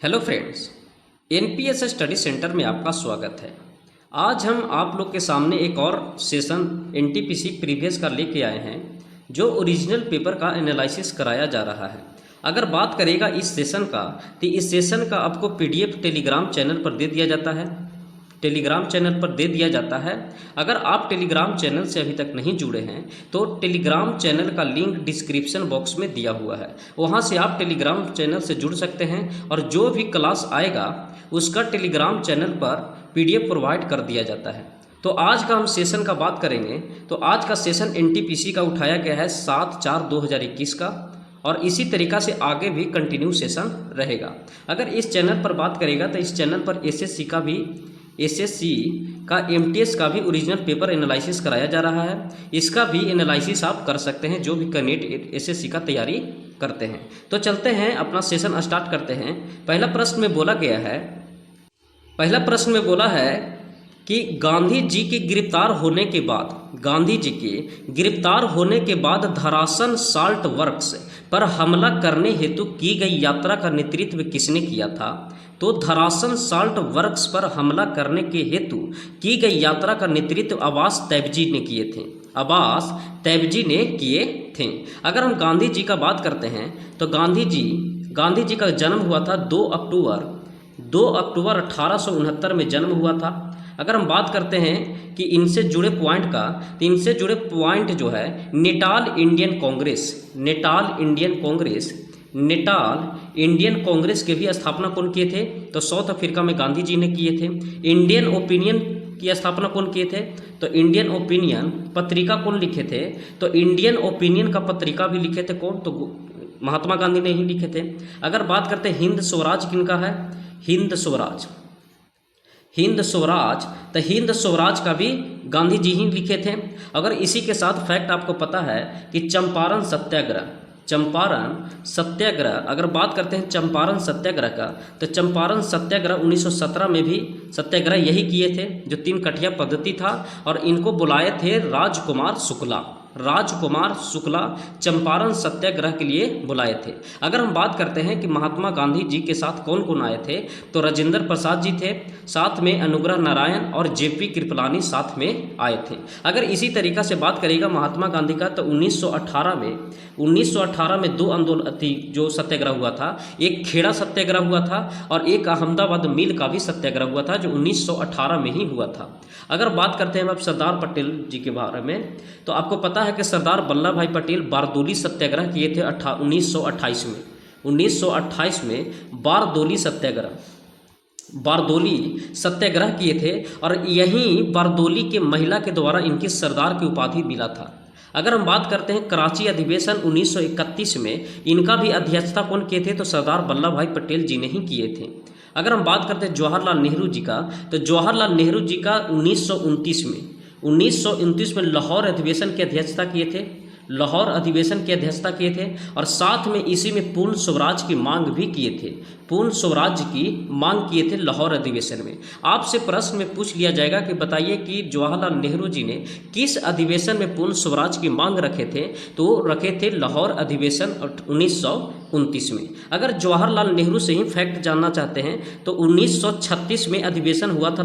Hello friends, NPS study centre में आपका स्वागत है। आज हम आप लोग के सामने एक और सेशन एनटीपीसी प्रीवियस का लेके आए हैं जो ओरिजिनल पेपर का एनालिसिस कराया जा रहा है। अगर बात करेगा इस सेशन का तो इस सेशन का आपको पीडीएफ टेलीग्राम चैनल पर दे दिया जाता है। अगर आप टेलीग्राम चैनल से अभी तक नहीं जुड़े हैं तो टेलीग्राम चैनल का लिंक डिस्क्रिप्शन बॉक्स में दिया हुआ है, वहां से आप टेलीग्राम चैनल से जुड़ सकते हैं और जो भी क्लास आएगा उसका टेलीग्राम चैनल पर पीडीएफ प्रोवाइड कर दिया जाता है। तो आज का हम सेशन का बात करेंगे तो आज का सेशन एनटीपीसी का उठाया गया है 7/4/2021 का और इसी तरीका से आगे भी कंटिन्यू सेशन रहेगा। अगर इस चैनल पर बात करेगा तो इस चैनल पर एसएससी का एमटीएस का भी ओरिजिनल पेपर एनालिसिस कराया जा रहा है। इसका भी एनालिसिस आप कर सकते हैं जो भी कैंडिडेट एसएससी का तैयारी करते हैं। तो चलते हैं, अपना सेशन स्टार्ट करते हैं। पहला प्रश्न में बोला है कि गांधी जी के गिरफ्तार होने के बाद धरासन साल्ट वर्क्स पर हमला करने हेतु की गई यात्रा का नेतृत्व किसने किया था? तो धरासन साल्ट वर्क्स पर हमला करने के हेतु की गई यात्रा का नेतृत्व अब्बास तैयबजी ने किए थे। अगर हम गांधी जी का बात करते हैं तो गांधी जी का जन्म हुआ था 2 अक्टूबर 1869 में जन्म हुआ था। अगर हम बात करते हैं कि इनसे जुड़े पॉइंट का, तो इनसे जुड़े पॉइंट जो है नेटाल इंडियन कांग्रेस के भी स्थापना कौन किए थे? तो साउथ अफ्रीका में गांधी जी ने किए थे। इंडियन ओपिनियन की स्थापना कौन किए थे? तो इंडियन ओपिनियन पत्रिका कौन लिखे थे? तो इंडियन ओपिनियन का पत्रिका भी लिखे थे कौन? तो महात्मा गांधी ने ही लिखे थे। अगर बात करते हैं हिंद स्वराज किनका है? हिंद स्वराज, तो हिंद स्वराज का भी गांधी जी ही लिखे थे। अगर इसी के साथ फैक्ट आपको पता है कि चंपारण सत्याग्रह अगर बात करते हैं चंपारण सत्याग्रह का, तो चंपारण सत्याग्रह 1917 में भी सत्याग्रह यही किए थे जो 3 कठिया पद्धति था और इनको बुलाए थे राजकुमार शुक्ला चंपारण सत्याग्रह के लिए बुलाए थे। अगर हम बात करते हैं कि महात्मा गांधी जी के साथ कौन कौन आए थे, तो राजेंद्र प्रसाद जी थे, साथ में अनुग्रह नारायण और जेपी कृपलानी साथ में आए थे। अगर इसी तरीका से बात करेगा महात्मा गांधी का, तो 1918 में 2 आंदोलन जो सत्याग्रह हुआ था, एक खेड़ा सत्याग्रह हुआ था और एक अहमदाबाद मिल का भी सत्याग्रह हुआ था जो 1918 में ही हुआ था। अगर बात करते हैं अब सरदार पटेल जी के बारे में, तो आपको पता है कि सरदार वल्लभ भाई पटेल बारदोली सत्याग्रह किए थे 1928 में बारदोली सत्याग्रह किए थे और यहीं बारदोली के महिला के द्वारा इनकी सरदार की उपाधि मिला था। अगर हम बात करते हैं कराची अधिवेशन 1931 में, इनका भी अध्यक्षता कौन किए थे? तो सरदार वल्लभ भाई पटेल जी ने ही किए थे। अगर हम बात करते हैं जवाहरलाल नेहरू जी का, तो जवाहरलाल नेहरू जी का 1929 में लाहौर अधिवेशन की अध्यक्षता किए थे और साथ में इसी में पूर्ण स्वराज की मांग भी किए थे। लाहौर अधिवेशन में आपसे प्रश्न में पूछ लिया जाएगा कि बताइए कि जवाहरलाल नेहरू जी ने किस अधिवेशन में पूर्ण स्वराज की मांग रखे थे? तो रखे थे लाहौर अधिवेशन 1929 में। अगर जवाहरलाल नेहरू से ही फैक्ट जानना चाहते हैं तो 1936 में अधिवेशन हुआ था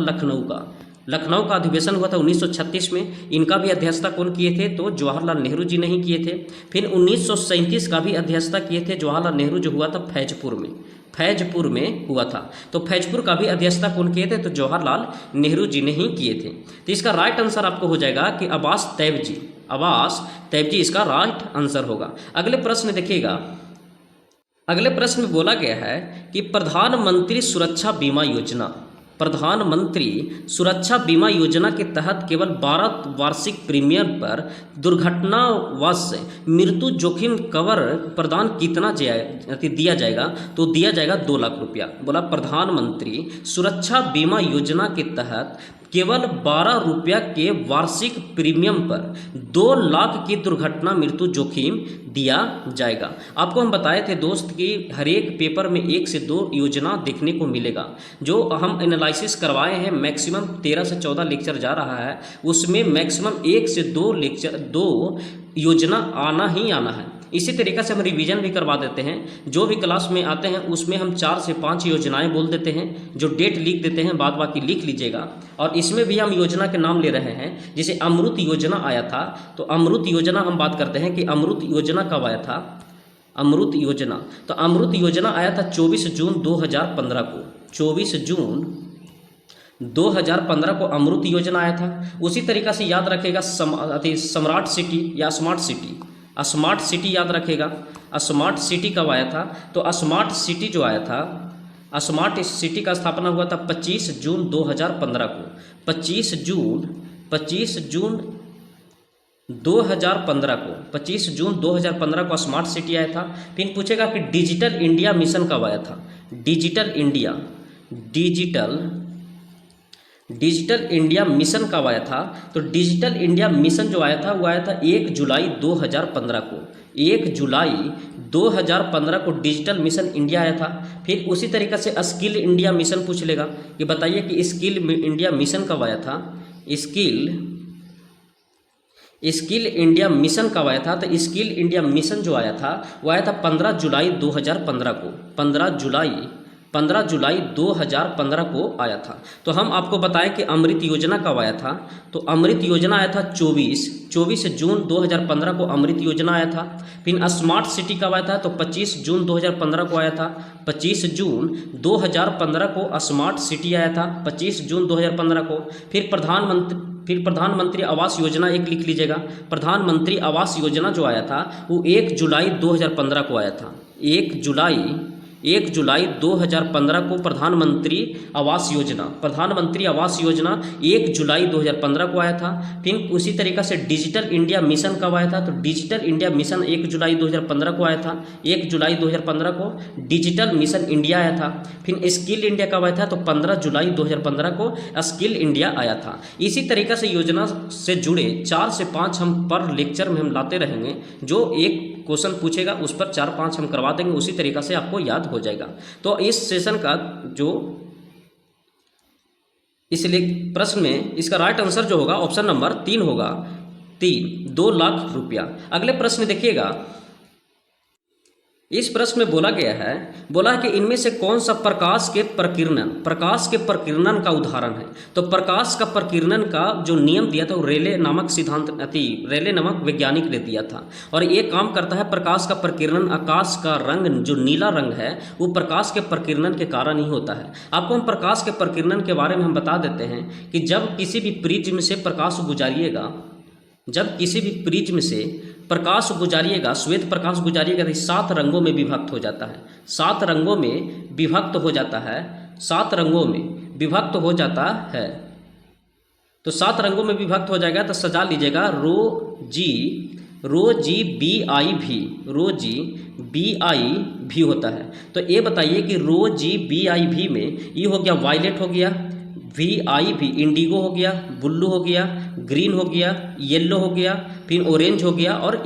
लखनऊ का अधिवेशन हुआ था 1936 में। इनका भी अध्यक्षता कौन किए थे? तो जवाहरलाल नेहरू जी नहीं किए थे। फिर 1937 का भी अध्यक्षता किए थे जवाहरलाल नेहरू, जो हुआ था फैजपुर में हुआ था। तो फैजपुर का भी अध्यक्षता कौन किए थे? तो जवाहरलाल नेहरू जी ने ही किए थे। तो इसका राइट आंसर आपको हो जाएगा कि अब्बास तैयबजी इसका राइट आंसर होगा। अगले प्रश्न देखिएगा। अगले प्रश्न में बोला गया है कि प्रधानमंत्री सुरक्षा बीमा योजना के तहत केवल 12 वार्षिक प्रीमियम पर दुर्घटनावश मृत्यु जोखिम कवर प्रदान कितना दिया जाएगा? तो दिया जाएगा 2 लाख रुपया। बोला प्रधानमंत्री सुरक्षा बीमा योजना के तहत केवल 12 रुपया के वार्षिक प्रीमियम पर 2 लाख की दुर्घटना मृत्यु जोखिम दिया जाएगा। आपको हम बताए थे दोस्त कि हर एक पेपर में 1 से 2 योजना देखने को मिलेगा। जो हम एनालिसिस करवाए हैं मैक्सिमम 13 से 14 लेक्चर जा रहा है, उसमें मैक्सिमम 1 से 2 योजना आना ही आना है। इसी तरीक़े से हम रिवीजन भी करवा देते हैं। जो भी क्लास में आते हैं उसमें हम 4 से 5 योजनाएं बोल देते हैं, जो डेट लिख देते हैं, बाद बाकी लिख लीजिएगा। और इसमें भी हम योजना के नाम ले रहे हैं। जैसे अमृत योजना आया था, तो अमृत योजना हम बात करते हैं कि अमृत योजना कब आया था। अमृत योजना, तो अमृत योजना आया था 24 जून 2015 को। 24 जून 2015 को अमृत योजना आया था। उसी तरीक़ा से याद रखेगा सम्राट सिटी या स्मार्ट सिटी। स्मार्ट सिटी याद रखेगा। स्मार्ट सिटी कब आया था, तो स्मार्ट सिटी जो आया था, स्मार्ट सिटी का स्थापना हुआ था 25 जून 2015 को। 25 जून 2015 को 25 जून 2015 को स्मार्ट सिटी आया था। फिर पूछेगा कि डिजिटल इंडिया मिशन कब आया था। डिजिटल इंडिया मिशन कब आया था, तो डिजिटल इंडिया मिशन जो आया था वो आया था 1 जुलाई 2015 को। 1 जुलाई 2015 को डिजिटल मिशन इंडिया आया था। फिर उसी तरीक़े से स्किल इंडिया मिशन पूछ लेगा कि बताइए कि स्किल इंडिया मिशन कब आया था। स्किल इंडिया मिशन कब आया था, तो स्किल इंडिया मिशन जो आया था वो आया था 15 जुलाई 2015 को। 15 जुलाई 2015 को आया था। तो हम आपको बताएं कि अमृत योजना कब आया था, तो अमृत योजना आया था 24 जून 2015 को अमृत योजना आया था। फिर स्मार्ट सिटी कब आया था, तो 25 जून 2015 को आया था। 25 जून 2015 को स्मार्ट सिटी आया था, 25 जून 2015 को। फिर प्रधानमंत्री आवास योजना एक लिख लीजिएगा। प्रधानमंत्री आवास योजना जो आया था वो 1 जुलाई 2015 को आया था। 1 जुलाई 2015 को प्रधानमंत्री आवास योजना 1 जुलाई 2015 को आया था। फिर उसी तरीक़े से डिजिटल इंडिया मिशन कब आया था, तो डिजिटल इंडिया मिशन 1 जुलाई 2015 को आया था। 1 जुलाई 2015 को डिजिटल मिशन इंडिया आया था। फिर स्किल इंडिया कब आया था, तो 15 जुलाई 2015 को स्किल इंडिया आया था। इसी तरीक़े से योजना से जुड़े 4 से 5 हम पर लेक्चर में हम लाते रहेंगे। जो एक क्वेश्चन पूछेगा उस पर 4-5 हम करवा देंगे, उसी तरीक़ा से आपको याद हो जाएगा। तो इस सेशन का जो इसलिए प्रश्न में इसका राइट आंसर जो होगा ऑप्शन नंबर 3 होगा। 2 लाख रुपया। अगले प्रश्न में देखिएगा, इस प्रश्न में बोला है कि इनमें से कौन सा प्रकाश के प्रकीर्णन का उदाहरण है। तो प्रकाश का प्रकीर्णन का जो नियम दिया था वो रेले नामक वैज्ञानिक ने दिया था। और ये काम करता है, प्रकाश का प्रकीर्णन, आकाश का रंग जो नीला रंग है वो प्रकाश के प्रकीर्णन के कारण ही होता है। आपको हम प्रकाश के प्रकीर्णन के बारे में हम बता देते हैं कि जब किसी भी प्रिज्म से प्रकाश गुजारिएगा, श्वेत प्रकाश गुजारिएगा, तो 7 रंगों में विभक्त हो जाता है। 7 रंगों में विभक्त हो जाता है। 7 रंगों में विभक्त हो जाता है। तो 7 रंगों में विभक्त हो जाएगा। तो सजा लीजिएगा रो जी बी आई भी होता है। तो ये बताइए कि रो जी बी आई भी में ये हो गया वायलेट हो गया, VI इंडिगो हो गया, ब्लू हो गया, ग्रीन हो गया, येलो हो गया, फिर ऑरेंज हो गया। और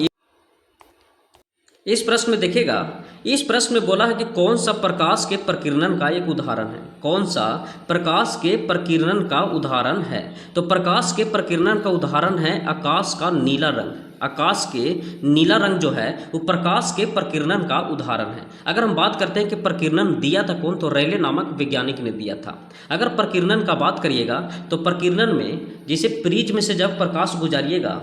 इस प्रश्न में देखिएगा, इस प्रश्न में बोला है कि कौन सा प्रकाश के प्रकीर्णन का एक उदाहरण है। कौन सा प्रकाश के प्रकीर्णन का उदाहरण है, तो प्रकाश के प्रकीर्णन का उदाहरण है आकाश का नीला रंग। आकाश के नीला रंग जो है वो प्रकाश के प्रकीर्णन का उदाहरण है। अगर हम बात करते हैं कि प्रकीर्णन दिया था कौन, तो रेले नामक वैज्ञानिक ने दिया था। अगर प्रकीर्णन का बात करिएगा तो प्रकीर्णन में जैसे प्रिज्म से जब प्रकाश गुजारिएगा,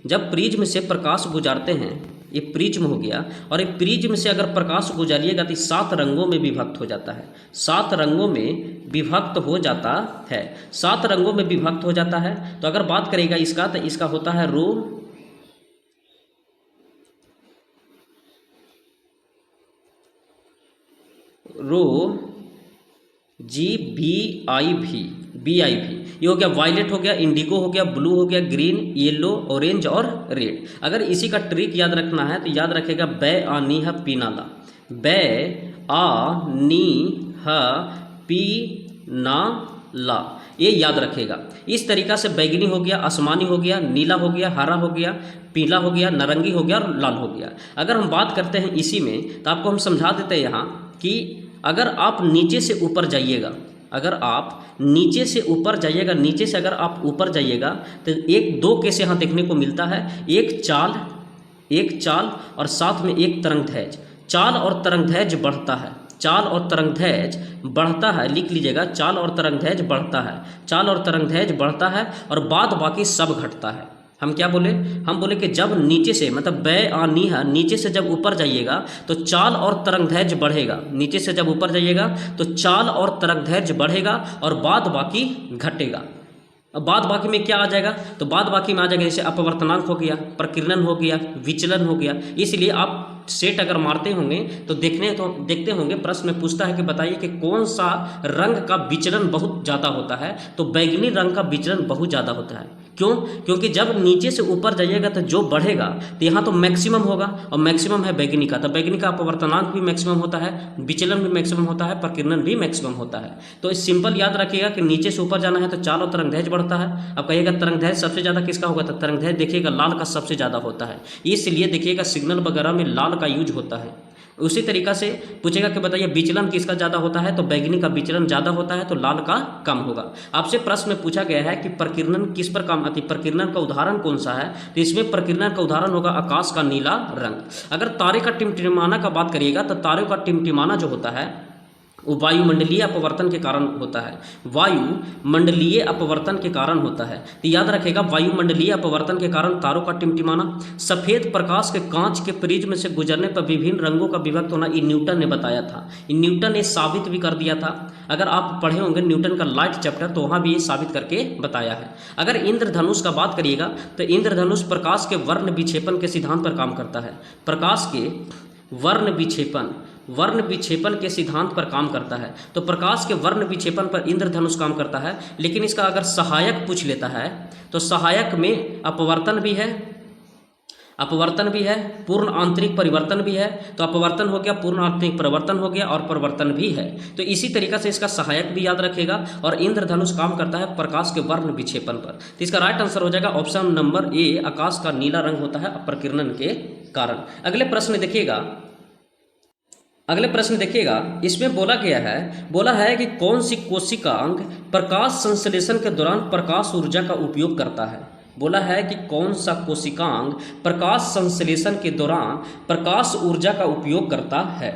जब प्रिज्म से प्रकाश गुजारते हैं, ये प्रिज्म हो गया, और ये प्रिज्म से अगर प्रकाश गुजारिएगा तो 7 रंगों में विभक्त हो जाता है। 7 रंगों में विभक्त हो जाता है। 7 रंगों में विभक्त हो जाता है। तो अगर बात करेगा इसका, तो इसका होता है रो जी बी आई भी ये हो गया, वायलेट हो गया, इंडिगो हो गया, ब्लू हो गया, ग्रीन, येलो, ऑरेंज और रेड। अगर इसी का ट्रिक याद रखना है तो याद रखेगा बै आ नी ह पी ना ला, बै आ नी ह पी ना ला, ये याद रखेगा। इस तरीक़ा से बैगनी हो गया, आसमानी हो गया, नीला हो गया, हरा हो गया, पीला हो गया, नारंगी हो गया और लाल हो गया। अगर हम बात करते हैं इसी में तो आपको हम समझा देते हैं यहाँ कि अगर आप नीचे से ऊपर जाइएगा, नीचे से अगर आप ऊपर जाइएगा तो 1-2 केस यहाँ देखने को मिलता है। एक चाल एक चाल और साथ में एक तरंगदैर्घ्य। चाल और तरंगदैर्घ्य बढ़ता है, चाल और तरंगदैर्घ्य बढ़ता है, लिख लीजिएगा, चाल और तरंगदैर्घ्य बढ़ता है, चाल और तरंगदैर्घ्य बढ़ता है और बाद बाकी सब घटता है। हम क्या बोले, हम बोले कि जब नीचे से मतलब बै आ नी है, नीचे से जब ऊपर जाइएगा तो चाल और तरंगदैर्घ्य बढ़ेगा, नीचे से जब ऊपर जाइएगा तो चाल और तरंगदैर्घ्य बढ़ेगा और बाद बाकी घटेगा। अब बाद बाकी में क्या आ जाएगा, तो बाद बाकी में आ जाएगा जैसे अपवर्तनांक हो गया, प्रकीर्णन हो गया, विचलन हो गया। इसलिए आप सेट अगर मारते होंगे तो देखते होंगे प्रश्न में पूछता है कि बताइए कि कौन सा रंग का विचलन बहुत ज़्यादा होता है, तो बैगनी रंग का विचलन बहुत ज़्यादा होता है। क्यों? क्योंकि जब नीचे से ऊपर जाइएगा तो जो बढ़ेगा तो यहाँ तो मैक्सिमम होगा और मैक्सिमम है बैगनी का, तो बैगनी का अपवर्तनांक भी मैक्सिमम होता है, विचलन भी मैक्सिमम होता है, प्रकीर्णन भी मैक्सिमम होता है। तो इस सिंपल याद रखिएगा कि नीचे से ऊपर जाना है तो चाल और तरंगदैर्घ्य बढ़ता है। अब कहिएगा तरंगदैर्घ्य सबसे ज़्यादा किसका होगा, तो तरंगदैर्घ्य देखिएगा लाल का सबसे ज़्यादा होता है, इसलिए देखिएगा सिग्नल वगैरह में लाल का यूज होता है। उसी तरीका से पूछेगा कि बताइए विचलन किसका ज़्यादा होता है, तो बैगनी का विचलन ज़्यादा होता है तो लाल का कम होगा। आपसे प्रश्न में पूछा गया है कि प्रकीर्णन किस पर काम आती है, प्रकीर्णन का उदाहरण कौन सा है, तो इसमें प्रकीर्णन का उदाहरण होगा आकाश का नीला रंग। अगर तारे का टिमटिमाना का बात करिएगा तो तारों का टिमटिमाना जो होता है वो वायुमंडलीय अपवर्तन के कारण होता है, वायुमंडलीय अपवर्तन के कारण होता है। तो याद रखेगा वायुमंडलीय अपवर्तन के कारण तारों का टिमटिमाना। सफ़ेद प्रकाश के कांच के प्रिज्म से गुजरने पर विभिन्न रंगों का विभक्त होना, ये न्यूटन ने बताया था, ये न्यूटन ने साबित भी कर दिया था। अगर आप पढ़े होंगे न्यूटन का लाइट चैप्टर तो वहाँ भी ये साबित करके बताया है। अगर इंद्रधनुष का बात करिएगा तो इंद्रधनुष प्रकाश के वर्ण विक्षेपण के सिद्धांत पर काम करता है, प्रकाश के वर्ण विक्षेपण के सिद्धांत पर काम करता है। तो प्रकाश के वर्ण विक्षेपण पर इंद्रधनुष काम करता है। लेकिन इसका अगर सहायक पूछ लेता है तो सहायक में अपवर्तन भी है, पूर्ण आंतरिक परिवर्तन भी है। तो अपवर्तन हो गया, पूर्ण आंतरिक परिवर्तन हो गया और परिवर्तन भी है। तो इसी तरीका से इसका सहायक भी याद रखेगा। और इंद्रधनुष काम करता है प्रकाश के वर्ण विक्षेपण पर। तो इसका राइट आंसर हो जाएगा ऑप्शन नंबर ए, आकाश का नीला रंग होता है प्रकीर्णन के कारण। अगले प्रश्न देखिएगा, इसमें बोला है कि कौन सी कोशिकांग प्रकाश संश्लेषण के दौरान प्रकाश ऊर्जा का उपयोग करता है। बोला है कि कौन सा कोशिकांग प्रकाश संश्लेषण के दौरान प्रकाश ऊर्जा का उपयोग करता है।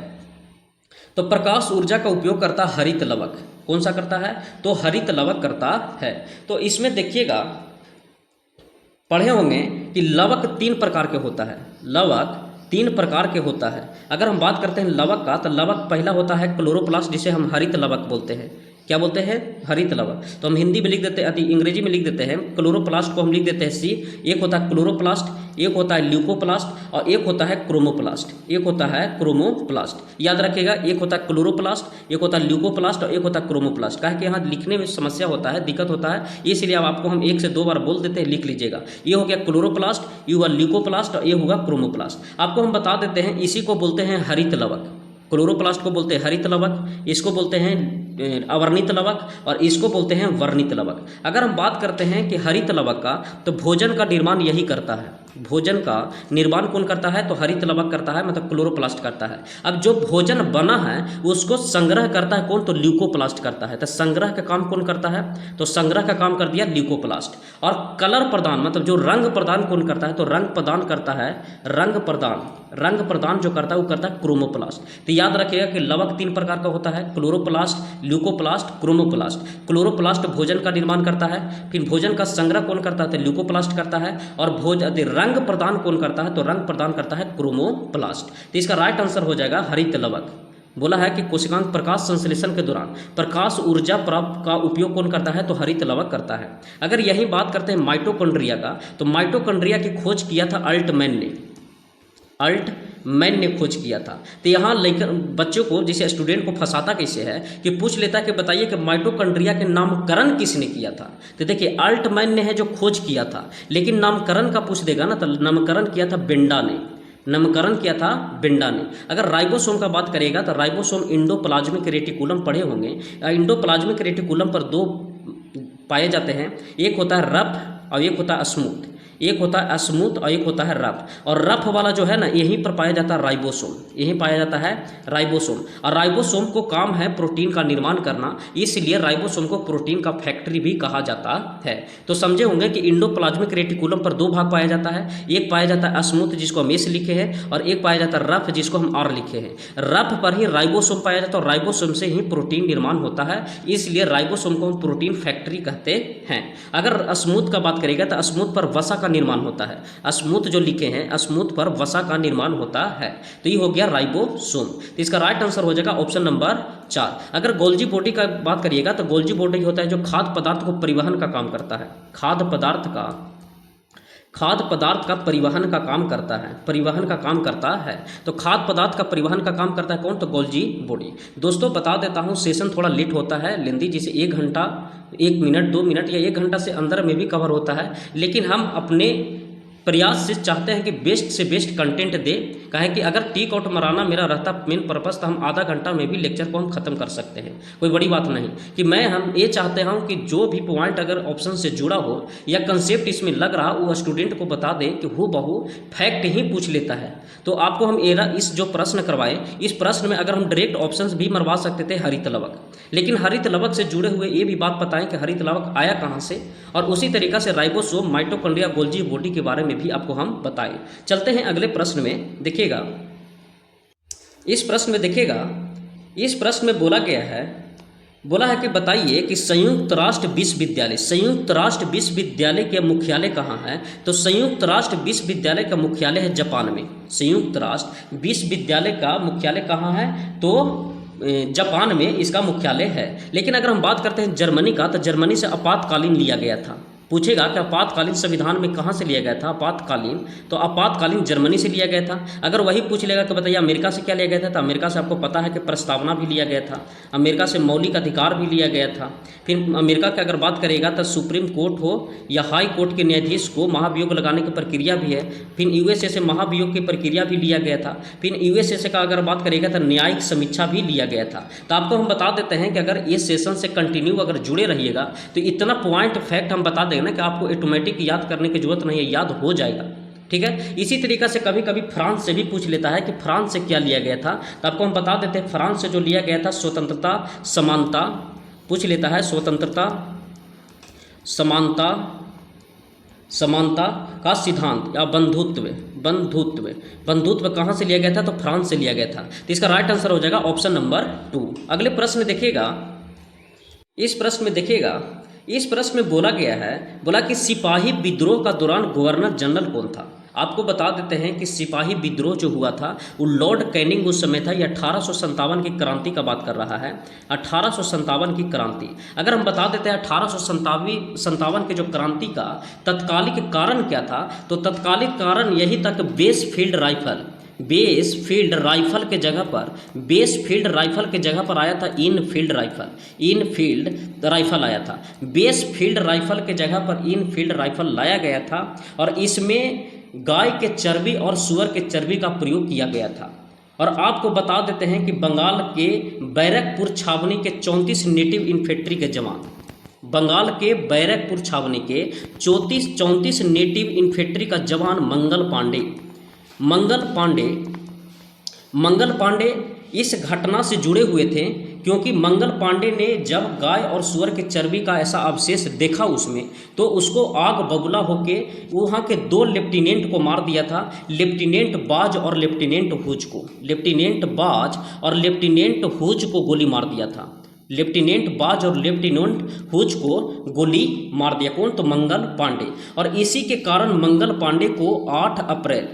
तो प्रकाश ऊर्जा का उपयोग करता हरित लवक। कौन सा करता है, तो हरित लवक करता है। तो इसमें देखिएगा पढ़े होंगे कि लवक 3 प्रकार के होता है, लवक 3 प्रकार के होता है। अगर हम बात करते हैं लवक का, तो लवक पहला होता है क्लोरोप्लास्ट, जिसे हम हरित लवक बोलते हैं। क्या बोलते हैं, हरित लवक। तो हम हिंदी में लिख देते हैं, अंग्रेजी में लिख देते हैं, क्लोरोप्लास्ट को हम लिख देते हैं सी। एक होता है क्लोरोप्लास्ट, एक होता है ल्यूकोप्लास्ट और एक होता है क्रोमोप्लास्ट। याद रखिएगा, एक होता है क्लोरोप्लास्ट, एक होता है ल्यूकोप्लास्ट और एक होता है क्रोमोप्लास्ट। कहा कि यहाँ लिखने में समस्या होता है, दिक्कत होता है, इसलिए अब आपको हम 1 से 2 बार बोल देते हैं, लिख लीजिएगा। ये हो गया क्लोरोप्लास्ट, ये हुआ ल्यूकोप्लास्ट और ये होगा क्रोमोप्लास्ट। आपको हम बता देते हैं, इसी को बोलते हैं हरित लवक। क्लोरोप्लास्ट को बोलते हैं हरित लवक, इसको बोलते हैं अवर्णित लवक और इसको बोलते हैं वर्णित लवक। अगर हम बात करते हैं कि हरित लवक का, तो भोजन का निर्माण यही करता है। भोजन का निर्माण कौन करता है, तो हरित लवक करता है, मतलब क्लोरोप्लास्ट करता है। अब जो भोजन बना है उसको संग्रह करता है कौन, तो ल्यूकोप्लास्ट करता है। तो संग्रह का काम कौन करता है, तो संग्रह का काम कर दिया ल्यूकोप्लास्ट। और कलर प्रदान, मतलब जो रंग प्रदान कौन करता है, तो रंग प्रदान करता है, रंग प्रदान जो करता है वो करता है क्रोमोप्लास्ट। तो याद रखिएगा कि लवक 3 प्रकार का होता है, क्लोरोप्लास्ट, ल्यूकोप्लास्ट, क्रोमोप्लास्ट। क्लोरोप्लास्ट भोजन का निर्माण करता है, फिर भोजन का संग्रह कौन करता है, तो ल्यूकोप्लास्ट करता है। और रंग प्रदान कौन करता है, तो रंग प्रदान करता है क्रोमोप्लास्ट। तो इसका राइट आंसर हो जाएगा हरित लवक। बोला है कि कोशिकांग प्रकाश संश्लेषण के दौरान प्रकाश ऊर्जा प्राप्त का उपयोग कौन करता है, तो हरित लवक करता है। अगर यही बात करते हैं माइटोकॉन्ड्रिया का, तो माइटोकॉन्ड्रिया की खोज किया था अल्टमैन ने खोज किया था। तो यहाँ लेकर बच्चों को, जैसे स्टूडेंट को फंसाता कैसे है कि पूछ लेता है कि बताइए कि माइटोकॉन्ड्रिया के नामकरण किसने किया था। तो देखिए अल्टमैन ने है जो खोज किया था, लेकिन नामकरण का पूछ देगा ना, तो नामकरण किया था बेंडा ने। अगर राइबोसोम का बात करेगा तो राइबोसोम इंडोप्लाज्मिक रेटिकुलम पढ़े होंगे। इंडोप्लाज्मिक रेटिकुलम पर 2 पाए जाते हैं, एक होता है रफ और एक होता है स्मूथ। एक होता है स्मूथ और एक होता है रफ। और रफ वाला जो है ना, यहीं पर पाया जाता है राइबोसोम, यहीं पाया जाता है राइबोसोम। और राइबोसोम को काम है प्रोटीन का निर्माण करना, इसलिए राइबोसोम को प्रोटीन का फैक्ट्री भी कहा जाता है। तो समझे होंगे कि इंडोप्लाज्मिक रेटिकुलम पर दो भाग पाया जाता है, एक पाया जाता है स्मूथ जिसको हम एस लिखे हैं, और एक पाया जाता है रफ जिसको हम आर लिखे हैं। रफ पर ही राइबोसोम पाया जाता है और राइबोसोम से ही प्रोटीन निर्माण होता है, इसलिए राइबोसोम को हम प्रोटीन फैक्ट्री कहते हैं। अगर स्मूथ का बात करेगा तो स्मूथ पर वसा का निर्माण होता है, स्मूथ जो लिखे हैं स्मूथ पर वसा का निर्माण होता है। तो ये हो गया राइबोसोम। तो इसका राइट आंसर हो जाएगा ऑप्शन नंबर 4। अगर गोल्जी बॉडी का बात करिएगा तो गोल्जी बॉडी होता है जो खाद्य पदार्थ को परिवहन का काम करता है, खाद्य पदार्थ का परिवहन का काम करता है, परिवहन का काम करता है। तो खाद्य पदार्थ का परिवहन का काम करता है कौन? तो गोल्जी बॉडी। दोस्तों बता देता हूँ, सेशन थोड़ा लेट होता है, लेंदी, जिसे 1 घंटा 1 मिनट 2 मिनट या 1 घंटा से अंदर में भी कवर होता है, लेकिन हम अपने प्रयास से चाहते हैं कि बेस्ट से बेस्ट कंटेंट दे। कहे कि अगर टीक आउट मराना मेरा रहता मेन पर्पस, तो हम आधा घंटा में भी लेक्चर को हम खत्म कर सकते हैं, कोई बड़ी बात नहीं। कि हम ये चाहते हैं कि जो भी पॉइंट अगर ऑप्शन से जुड़ा हो या कंसेप्ट इसमें लग रहा वो स्टूडेंट को बता दें कि हूबहू फैक्ट ही पूछ लेता है। तो आपको हम इस जो प्रश्न करवाए, इस प्रश्न में अगर हम डायरेक्ट ऑप्शंस भी मरवा सकते थे हरित लवक, लेकिन हरित लवक से जुड़े हुए ये भी बात बताएं कि हरित लवक आया कहाँ से, और उसी तरीक़ा से राइबोसोम, माइटोकॉन्ड्रिया, गोल्जी बॉडी के बारे में भी आपको हम बताएं। चलते हैं अगले प्रश्न में। देखिएगा इस प्रश्न में, इस प्रश्न में बोला है कि बताइए कि संयुक्त राष्ट्र विश्वविद्यालय के मुख्यालय कहाँ है? तो संयुक्त राष्ट्र विश्वविद्यालय का मुख्यालय है जापान में। संयुक्त राष्ट्र विश्वविद्यालय का मुख्यालय कहाँ है? तो जापान में इसका मुख्यालय है। लेकिन अगर हम बात करते हैं जर्मनी का, तो जर्मनी से आपातकालीन लिया गया था। पूछेगा कि आपातकालीन संविधान में कहाँ से लिया गया था आपातकालीन, तो आपातकालीन जर्मनी से लिया गया था। अगर वही पूछ लेगा कि बताइए अमेरिका से क्या लिया गया था, तो अमेरिका से आपको पता है कि प्रस्तावना भी लिया गया था, अमेरिका से मौलिक अधिकार भी लिया गया था। फिर अमेरिका की अगर बात करेगा तो सुप्रीम कोर्ट हो या हाई कोर्ट के न्यायाधीश को महाभियोग लगाने की प्रक्रिया भी है। फिर यूएसए से महाभियोग की प्रक्रिया भी लिया गया था। फिर यूएसए का अगर बात करेगा तो न्यायिक समीक्षा भी लिया गया था। तो आपको हम बता देते हैं कि अगर ये सेशन से कंटिन्यू अगर जुड़े रहिएगा तो इतना पॉइंट फैक्ट हम बता देंगे ना कि आपको ऑटोमेटिक याद करने की जरूरत नहीं है, याद हो जाएगा। ठीक है, इसी तरीक़ा से कभी कभी फ्रांस से भी पूछ लेता है कि फ्रांस से क्या लिया गया था, तो आपको हम बता देते हैं फ्रांस से जो लिया गया था स्वतंत्रता समानता, पूछ लेता है स्वतंत्रता समानता का सिद्धांत या बंधुत्व कहाँ से लिया गया था? तो फ्रांस से लिया गया था। तो इसका राइट आंसर हो जाएगा ऑप्शन नंबर 2। अगले प्रश्न में देखिएगा, इस प्रश्न में बोला कि सिपाही विद्रोह का दौरान गवर्नर जनरल कौन था? आपको बता देते हैं कि सिपाही विद्रोह जो हुआ था वो लॉर्ड कैनिंग उस समय था। ये 1857 की क्रांति का बात कर रहा है, 1857 की क्रांति। अगर हम बता देते हैं 1857 के जो क्रांति का तत्कालिक कारण क्या था, तो तत्कालिक कारण यही था कि बेस फील्ड राइफल के जगह पर आया था इनफील्ड राइफल आया था। बेस फील्ड राइफल के जगह पर इनफील्ड राइफल लाया गया था, और इसमें गाय के चर्बी और सुअर के चर्बी का प्रयोग किया गया था। और आपको बता देते हैं कि बंगाल के बैरकपुर छावनी के 34 नेटिव इन्फेंट्री के जवान, बंगाल के बैरकपुर छावनी के 34 नेटिव इन्फेंट्री का जवान मंगल पांडे इस घटना से जुड़े हुए थे, क्योंकि मंगल पांडे ने जब गाय और सुअर के चर्बी का ऐसा अवशेष देखा उसमें, तो उसको आग बबूला होके वहाँ के 2 लेफ्टिनेंट को मार दिया था, लेफ्टिनेंट बाज और लेफ्टिनेंट हुज को गोली मार दिया था। लेफ्टिनेंट बाज और लेफ्टिनेंट हुज को गोली मार दिया कौन? तो मंगल पांडे। और इसी के कारण मंगल पांडे को 8 अप्रैल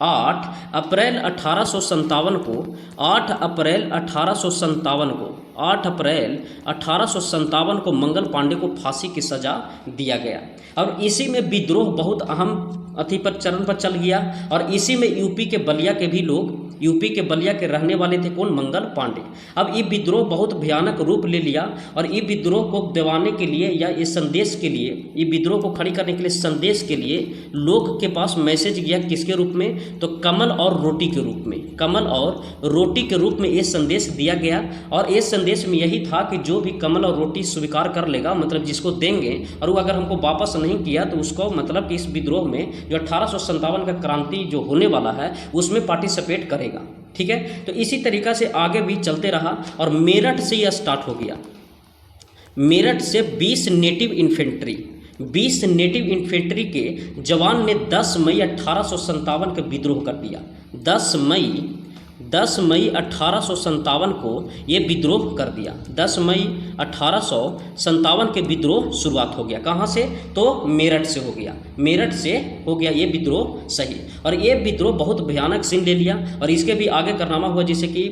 1857 को मंगल पांडे को फांसी की सजा दिया गया। और इसी में विद्रोह बहुत अहम चरण पर चल गया, और इसी में यूपी के बलिया के भी लोग यूपी के बलिया के रहने वाले थे कौन, मंगल पांडे। अब ये विद्रोह बहुत भयानक रूप ले लिया और ये विद्रोह को दबाने के लिए या इस संदेश के लिए, ये विद्रोह को खड़ी करने के लिए, संदेश के लिए लोग के पास मैसेज गया किसके रूप में, तो कमल और रोटी के रूप में, कमल और रोटी के रूप में ये संदेश दिया गया। और इस संदेश में यही था कि जो भी कमल और रोटी स्वीकार कर लेगा, मतलब जिसको देंगे, और वो अगर हमको वापस नहीं किया तो उसको मतलब कि इस विद्रोह में जो 1857 का क्रांति जो होने वाला है उसमें पार्टिसिपेट करेगा। ठीक है, तो इसी तरीका से आगे भी चलते रहा और मेरठ से यह स्टार्ट हो गया। मेरठ से 20 नेटिव इन्फेंट्री के जवान ने 10 मई 1857 का विद्रोह कर दिया। 10 मई 1857 को ये विद्रोह कर दिया। 10 मई 1857 के विद्रोह शुरुआत हो गया। कहाँ से, तो मेरठ से हो गया, मेरठ से हो गया ये विद्रोह सही। और ये विद्रोह बहुत भयानक सीन ले लिया और इसके भी आगे कारनामा हुआ, जैसे कि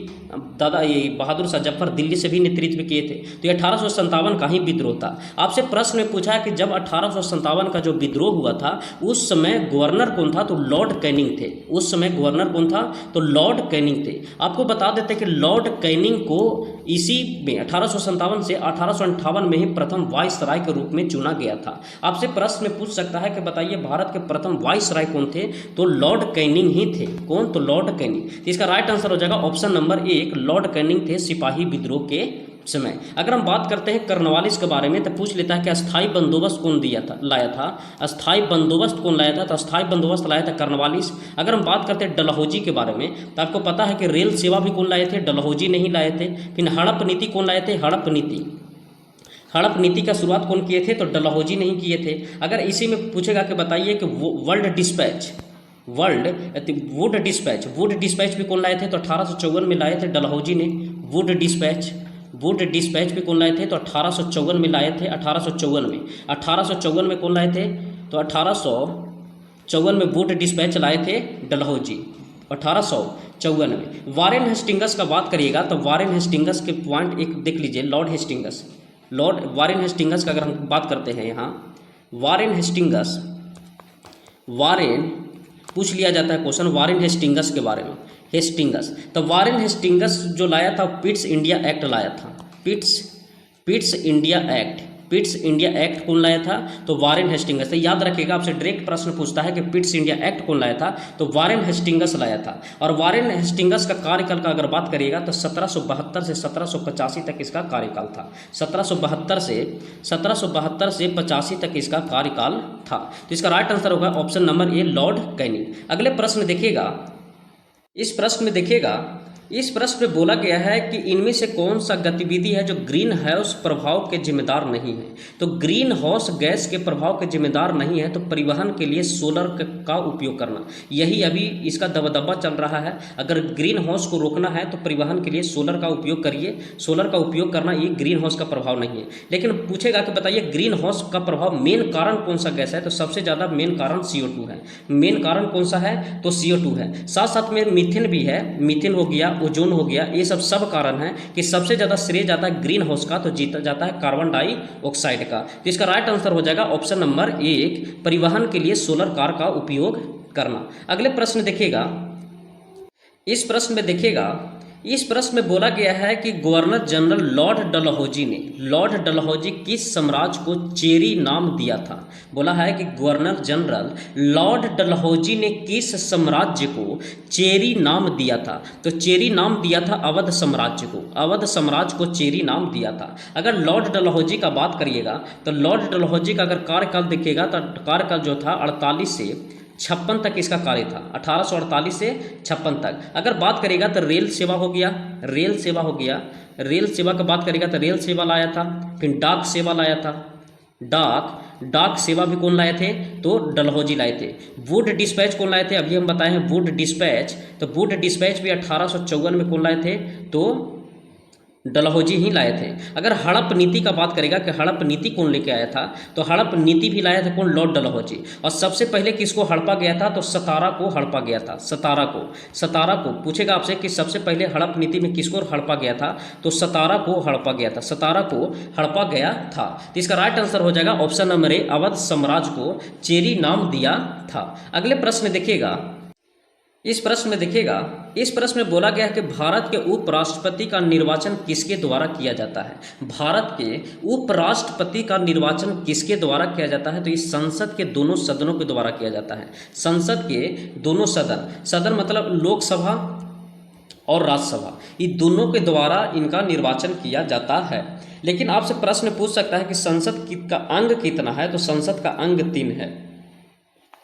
दादा ये बहादुर शाह जफर दिल्ली से भी नेतृत्व किए थे। तो ये 1857 का ही विद्रोह था। आपसे प्रश्न में पूछा है कि जब 1857 का जो विद्रोह हुआ था उस समय गवर्नर कौन था, तो लॉर्ड कैनिंग थे। उस समय गवर्नर कौन था, तो लॉर्ड कैनिंग थे। आपको बता देते कि लॉर्ड कैनिंग को इसी में 1857 से 1858 में ही प्रथम वाइसराय के रूप में चुना गया था। आपसे प्रश्न में पूछ सकता है कि बताइए भारत के प्रथम वाइसराय कौन थे, तो लॉर्ड कैनिंग ही थे। कौन, तो लॉर्ड कैनिंग। इसका राइट आंसर हो जाएगा ऑप्शन नंबर 1, लॉर्ड कैनिंग थे सिपाही विद्रोह के समय। अगर हम बात करते हैं कर्नवालिस के बारे में तो पूछ लेता है कि अस्थाई बंदोबस्त कौन लाया था। अस्थाई बंदोबस्त कौन लाया था, तो अस्थाई बंदोबस्त लाया था कर्नवालिस। अगर हम बात करते हैं डलहौजी के बारे में तो आपको पता है कि रेल सेवा भी कौन लाए थे, डलहौजी नहीं लाए थे। फिर हड़प नीति कौन लाए थे, हड़प नीति का शुरुआत कौन किए थे, तो डलहौजी नहीं किए थे। अगर इसी में पूछेगा कि बताइए कि वुड डिस्पैच भी कौन लाए थे, तो 1854 में लाए थे डलहौजी ने। वुड डिस्पैच भी कौन लाए थे, तो 1854 में लाए थे। 1854 में कौन लाए थे, तो 1854 में वुड डिस्पैच लाए थे डलहौजी 1854 में। वारेन हेस्टिंगस का बात करिएगा तो वारेन हेस्टिंगस के पॉइंट एक देख लीजिए। वारेन हेस्टिंगस का अगर हम बात करते हैं यहाँ, वारेन पूछ लिया जाता है क्वेश्चन वारेन हेस्टिंगस के बारे में। तो वारेन हेस्टिंगस जो लाया था पिट्स इंडिया एक्ट लाया था। पिट्स इंडिया एक्ट कौन लाया था, तो वारेन हेस्टिंगस। तो याद रखिएगा, आपसे डायरेक्ट प्रश्न पूछता है कि पिट्स इंडिया एक्ट कौन लाया था, तो वारेन हेस्टिंगस लाया था। और वारेन हेस्टिंगस का कार्यकाल का अगर बात करिएगा तो 1772 से 1785 तक इसका कार्यकाल था। 1772 से 85 तक इसका कार्यकाल था। तो इसका राइट आंसर होगा option number A, Lord Canning. अगले प्रश्न देखिएगा, इस प्रश्न में बोला गया है कि इनमें से कौन सा गतिविधि है जो ग्रीन हाउस प्रभाव के जिम्मेदार नहीं है। तो ग्रीन हाउस गैस के प्रभाव के जिम्मेदार नहीं है, तो परिवहन के लिए सोलर का उपयोग करना, यही अभी इसका दबदबा चल रहा है। अगर ग्रीन हाउस को रोकना है तो परिवहन के लिए सोलर का उपयोग करिए। सोलर का उपयोग करना ये ग्रीन हाउस का प्रभाव नहीं है। लेकिन पूछेगा कि बताइए ग्रीन हाउस का प्रभाव मेन कारण कौन सा गैस है, तो सबसे ज़्यादा मेन कारण CO2 है। मेन कारण कौन सा है, तो CO2 है। साथ साथ में मीथेन भी है, मीथेन हो गया, ओजोन हो गया, ये सब कारण है कि सबसे ज़्यादा श्रेय जाता है ग्रीन हाउस का, तो जीता जाता है कार्बन डाइऑक्साइड का। तो इसका राइट आंसर हो जाएगा ऑप्शन नंबर 1, परिवहन के लिए सोलर कार का उपयोग करना। अगले प्रश्न देखिएगा, इस प्रश्न में बोला गया है कि गवर्नर जनरल लॉर्ड डलहौजी किस साम्राज्य को चेरी नाम दिया था। बोला है कि गवर्नर जनरल लॉर्ड डलहौजी ने किस साम्राज्य को चेरी नाम दिया था, तो चेरी नाम दिया था अवध साम्राज्य को चेरी नाम दिया था। अगर लॉर्ड डलहौजी का बात करिएगा तो लॉर्ड डलहौजी का अगर कार्यकाल देखिएगा तो कार्यकाल जो था 48 से 56 तक इसका कार्य था। 1848 से 56 तक। अगर बात करेगा तो रेल सेवा हो गया, रेल सेवा का बात करेगा तो रेल सेवा लाया था। फिर डाक सेवा लाया था, डाक सेवा भी कौन लाए थे, तो डलहौजी लाए थे। वुड डिस्पैच कौन लाए थे, अभी हम बताए हैं वुड डिस्पैच, तो वुड डिस्पैच भी 1854 में कौन लाए थे, तो डलहौजी ही लाए थे। अगर हड़प नीति का बात करेगा कि हड़प नीति कौन लेके आया था, तो हड़प नीति भी लाया था कौन, लॉर्ड डलहौजी। और सबसे पहले किसको हड़पा गया था, तो सतारा को हड़पा गया था। सतारा को पूछेगा आपसे कि सबसे पहले हड़प नीति में किसको हड़पा गया था, तो सतारा को हड़पा गया था। तो इसका राइट आंसर हो जाएगा ऑप्शन नंबर ए, अवध साम्राज्य को चेरी नाम दिया था। अगले प्रश्न देखिएगा, इस प्रश्न में देखिएगा, इस प्रश्न में बोला गया है कि भारत के उपराष्ट्रपति का निर्वाचन किसके द्वारा किया जाता है। भारत के उपराष्ट्रपति का निर्वाचन किसके द्वारा किया जाता है, तो इस संसद के दोनों सदनों के द्वारा किया जाता है। संसद के दोनों सदन, सदन मतलब लोकसभा और राज्यसभा, ये दोनों के द्वारा इनका निर्वाचन किया जाता है। लेकिन आपसे प्रश्न पूछ सकता है कि संसद का अंग कितना है, तो संसद का अंग 3 है।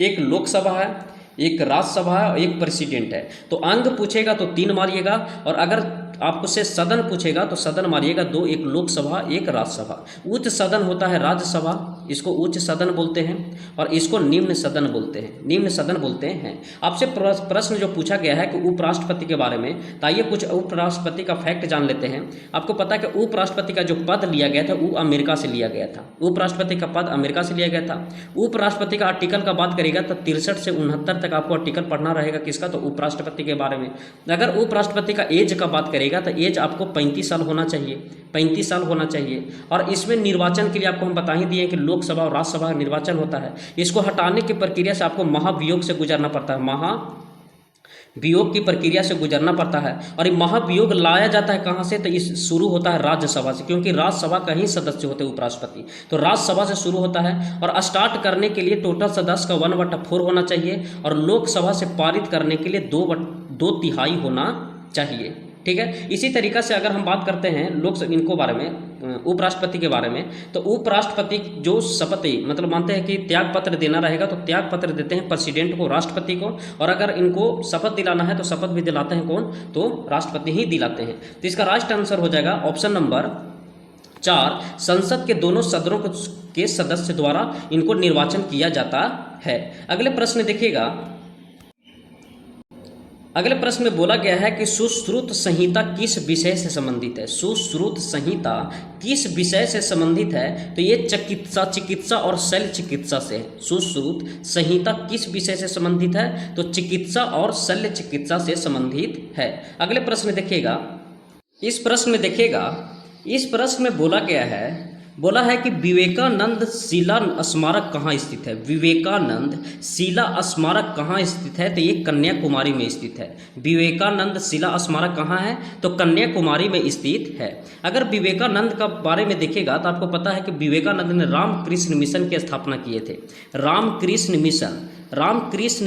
एक लोकसभा है, एक राज्यसभा है और एक प्रेसिडेंट है। तो अंग पूछेगा तो 3 मारिएगा, और अगर आपको से सदन पूछेगा तो सदन मारिएगा 2, एक लोकसभा एक राज्यसभा। उच्च सदन होता है राज्यसभा, इसको उच्च सदन बोलते हैं, और इसको निम्न सदन बोलते हैं, निम्न सदन बोलते हैं। आपसे प्रश्न जो पूछा गया है कि उपराष्ट्रपति के बारे में, तो आइए कुछ उपराष्ट्रपति का फैक्ट जान लेते हैं। आपको पता है कि उपराष्ट्रपति का जो पद लिया गया था वो अमेरिका से लिया गया था। उपराष्ट्रपति का पद अमेरिका से लिया गया था। उपराष्ट्रपति का आर्टिकल का बात करेगा तो 63 से 69 तक आपको आर्टिकल पढ़ना रहेगा, किसका, तो उपराष्ट्रपति के बारे में। अगर उपराष्ट्रपति का एज का बात करेगा तो एज आपको 35 साल होना चाहिए, 35 साल होना चाहिए। और इसमें निर्वाचन के लिए आपको हम बता ही दिए कि लोकसभा और राज्यसभा का निर्वाचन होता है। इसको हटाने की प्रक्रिया से आपको महाभियोग से गुजरना पड़ता है, महाभियोग की प्रक्रिया से गुजरना पड़ता है। और ये महाभियोग लाया जाता है कहाँ से, तो इस शुरू होता है राज्यसभा से, क्योंकि राज्यसभा का ही सदस्य होते हैं उपराष्ट्रपति, तो राज्यसभा से शुरू होता है। और स्टार्ट करने के लिए टोटल सदस्य का 1/4 होना चाहिए, और लोकसभा से पारित करने के लिए 2/3 होना चाहिए। ठीक है, इसी तरीक़ा से अगर हम बात करते हैं इनको बारे में, उपराष्ट्रपति के बारे में, तो उपराष्ट्रपति जो शपथ मतलब मानते हैं कि त्याग पत्र देना रहेगा, तो त्याग पत्र देते हैं प्रेसिडेंट को, राष्ट्रपति को। और अगर इनको शपथ दिलाना है तो शपथ भी दिलाते हैं कौन, तो राष्ट्रपति ही दिलाते हैं। तो इसका राइट आंसर हो जाएगा ऑप्शन नंबर 4, संसद के दोनों सदनों के सदस्य द्वारा इनको निर्वाचन किया जाता है। अगले प्रश्न देखिएगा, अगले प्रश्न में बोला गया है कि सुश्रुत संहिता किस विषय से संबंधित है। सुश्रुत संहिता किस विषय से संबंधित है, तो ये चिकित्सा और शल्य चिकित्सा से है। सुश्रुत संहिता किस विषय से संबंधित है, तो चिकित्सा और शल्य चिकित्सा से संबंधित है। अगले प्रश्न देखिएगा, इस प्रश्न में देखिएगा, इस प्रश्न में बोला है कि विवेकानंद शिला स्मारक कहाँ स्थित है। विवेकानंद शिला स्मारक कहाँ स्थित है, तो ये कन्याकुमारी में स्थित है। विवेकानंद शिला स्मारक कहाँ है, तो कन्याकुमारी में स्थित है। अगर विवेकानंद का बारे में देखिएगा तो आपको पता है कि विवेकानंद ने रामकृष्ण मिशन की स्थापना किए थे। रामकृष्ण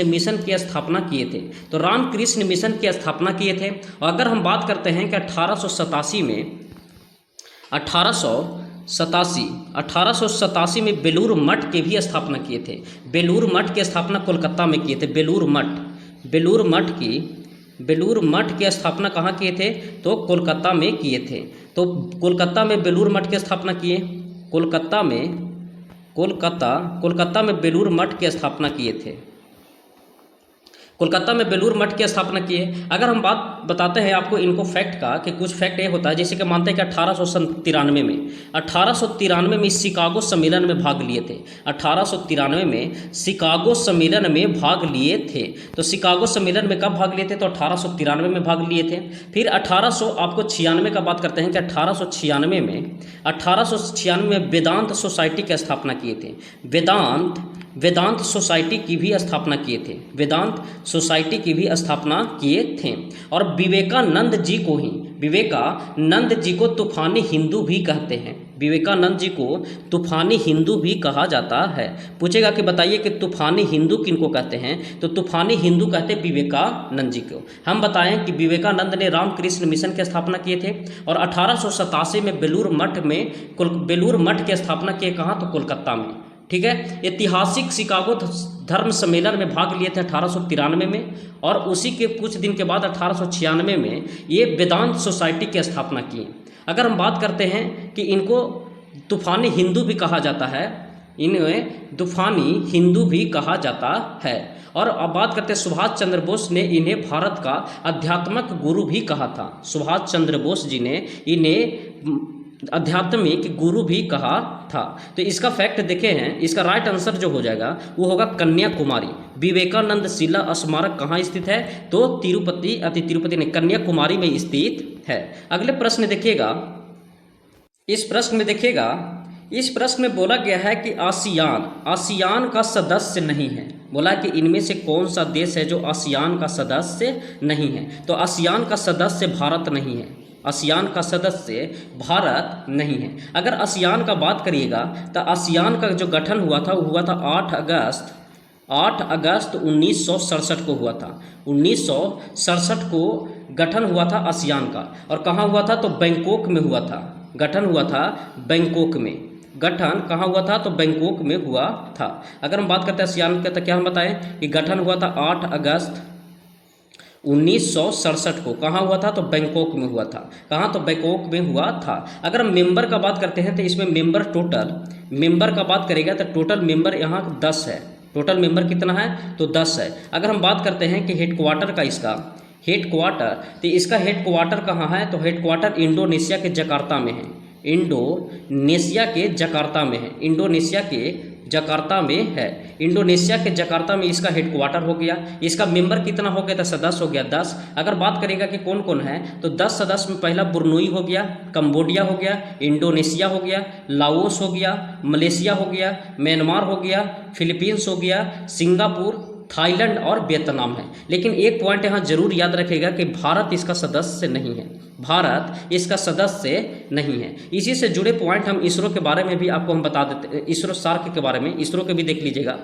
मिशन की स्थापना किए थे, तो रामकृष्ण मिशन की स्थापना किए थे। और अगर हम बात करते हैं कि 1887 में बेलूर मठ के भी स्थापना किए थे। बेलूर मठ की स्थापना कोलकाता में किए थे। बेलूर मठ की स्थापना कहाँ किए थे, तो कोलकाता में किए थे। तो कोलकाता में बेलूर मठ की स्थापना किए, कोलकाता में बेलूर मठ की स्थापना किए थे। कोलकाता में बेलूर मठ की स्थापना की है। अगर हम बात बताते हैं आपको इनको फैक्ट का, कि कुछ फैक्ट ये होता है, जैसे कि मानते हैं कि 1893 में शिकागो सम्मेलन में भाग लिए थे। 1893 में शिकागो सम्मेलन में भाग लिए थे। तो शिकागो सम्मेलन में कब भाग लिए थे, तो 1893 में भाग लिए थे। फिर 1896 का बात करते हैं कि 1896 में वेदांत सोसाइटी की स्थापना किए थे। वेदांत सोसाइटी की भी स्थापना किए थे। वेदांत सोसाइटी की भी स्थापना किए थे। और विवेकानंद जी को तूफानी हिंदू भी कहते हैं। विवेकानंद जी को तूफानी हिंदू भी कहा जाता है। पूछेगा कि बताइए कि तूफानी हिंदू किनको कहते हैं, तो तूफानी हिंदू कहते हैं विवेकानंद जी को। हम बताएं कि विवेकानंद ने रामकृष्ण मिशन की स्थापना किए थे, और 1887 में बेलूर मठ की स्थापना किए, कहाँ, तो कोलकाता में। ठीक है, ऐतिहासिक शिकागो धर्म सम्मेलन में भाग लिए थे 1893 में, और उसी के कुछ दिन के बाद 1896 में ये वेदांत सोसाइटी की स्थापना की। अगर हम बात करते हैं कि इनको तूफानी हिंदू भी कहा जाता है, इन्हें तूफानी हिंदू भी कहा जाता है। और अब बात करते हैं सुभाष चंद्र बोस ने इन्हें भारत का आध्यात्मिक गुरु भी कहा था। सुभाष चंद्र बोस जी ने इन्हें आध्यात्मिक गुरु भी कहा था। तो इसका फैक्ट देखे हैं, इसका राइट आंसर जो हो जाएगा वो होगा कन्याकुमारी। विवेकानंद शिला स्मारक कहाँ स्थित है, तो तिरुपति ने कन्याकुमारी में स्थित है। अगले प्रश्न देखिएगा, इस प्रश्न में देखिएगा इस प्रश्न में बोला गया है कि आसियान का सदस्य नहीं है। बोला कि इनमें से कौन सा देश है जो आसियान का सदस्य नहीं है। तो आसियान का सदस्य भारत नहीं है। आसियान का सदस्य भारत नहीं है। अगर आसियान का बात करिएगा तो आसियान का जो गठन हुआ था वो हुआ था 8 अगस्त 1967 को हुआ था। 1967 को गठन हुआ था आसियान का। और कहाँ हुआ था? तो बैंकॉक में हुआ था। गठन हुआ था बैंकॉक में। गठन कहाँ हुआ था? तो बैंकॉक में हुआ था। अगर हम बात करते हैं आसियान का तो क्या हम बताएं कि गठन हुआ था 8 अगस्त 1967 को। कहाँ हुआ था? तो बैंकॉक में हुआ था। कहाँ? तो बैंकॉक में हुआ था। अगर हम मेंबर का बात करते हैं तो इसमें मेंबर का बात करेगा तो टोटल मेंबर यहाँ 10 है। टोटल मेंबर कितना है? तो 10 है। अगर हम बात करते हैं कि हेडक्वार्टर का तो इसका हेडक्वार्टर कहाँ है? तो हेडक्वार्टर इंडोनेशिया के जकार्ता में है। इंडोनेशिया के जकार्ता में है। इंडोनेशिया के जकार्ता में इसका हेडक्वार्टर हो गया। इसका मेंबर कितना हो गया? तो सदस्य हो गया 10। अगर बात करेगा कि कौन कौन है तो 10 सदस्य में पहला ब्रुनई हो गया, कंबोडिया हो गया, इंडोनेशिया हो गया, लाओस हो गया, मलेशिया हो गया, म्यांमार हो गया, फिलीपींस हो गया, सिंगापुर, थाईलैंड और वियतनाम है। लेकिन एक पॉइंट यहाँ जरूर याद रखेगा कि भारत इसका सदस्य नहीं है। भारत इसका सदस्य नहीं है। इसी से जुड़े पॉइंट हम इसरो के बारे में भी आपको हम बता देते हैं। इसरो सार्क के बारे में इसरो के भी देख लीजिएगा।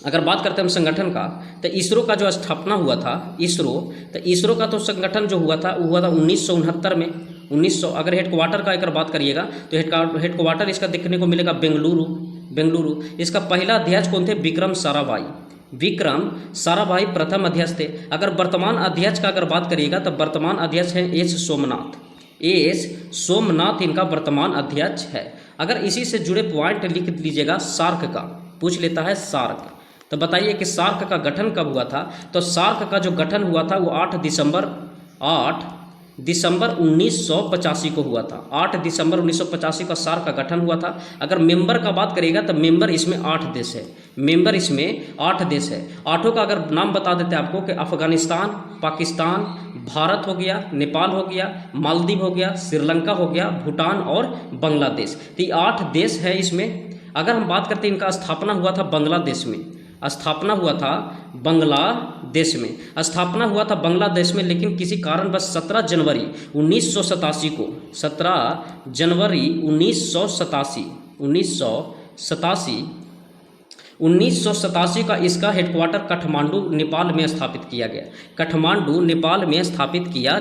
अगर बात करते हैं हम संगठन का तो इसरो का जो स्थापना हुआ था इसरो का तो संगठन जो हुआ था वो हुआ था 1969 में। 1900 अगर हेडक्वार्टर का अगर बात करिएगा तो हेडक्वार्टर इसका देखने को मिलेगा बेंगलुरु। इसका पहला अध्यक्ष कौन थे? विक्रम साराभाई प्रथम अध्यक्ष थे। अगर वर्तमान अध्यक्ष का अगर बात करिएगा तो वर्तमान अध्यक्ष हैं एस सोमनाथ इनका वर्तमान अध्यक्ष है। अगर इसी से जुड़े पॉइंट लिख लीजिएगा सार्क का, पूछ लेता है सार्क, तो बताइए कि सार्क का गठन कब हुआ था? तो सार्क का जो गठन हुआ था वो 8 दिसंबर 1985 को हुआ था। 8 दिसंबर 1985 का सार्क का गठन हुआ था। अगर मेंबर का बात करेगा तो मेंबर इसमें 8 देश है। आठों का अगर नाम बता देते हैं आपको कि अफगानिस्तान, पाकिस्तान, भारत हो गया, नेपाल हो गया, मालदीव हो गया, श्रीलंका हो गया, भूटान और बांग्लादेश। तो ये 8 देश है इसमें। अगर हम बात करते हैं इनका स्थापना हुआ था बांग्लादेश में। स्थापना हुआ था बांग्लादेश में, लेकिन किसी कारणवश 17 जनवरी 1987 का इसका हेडक्वार्टर काठमांडू नेपाल में स्थापित किया गया। काठमांडू नेपाल में स्थापित किया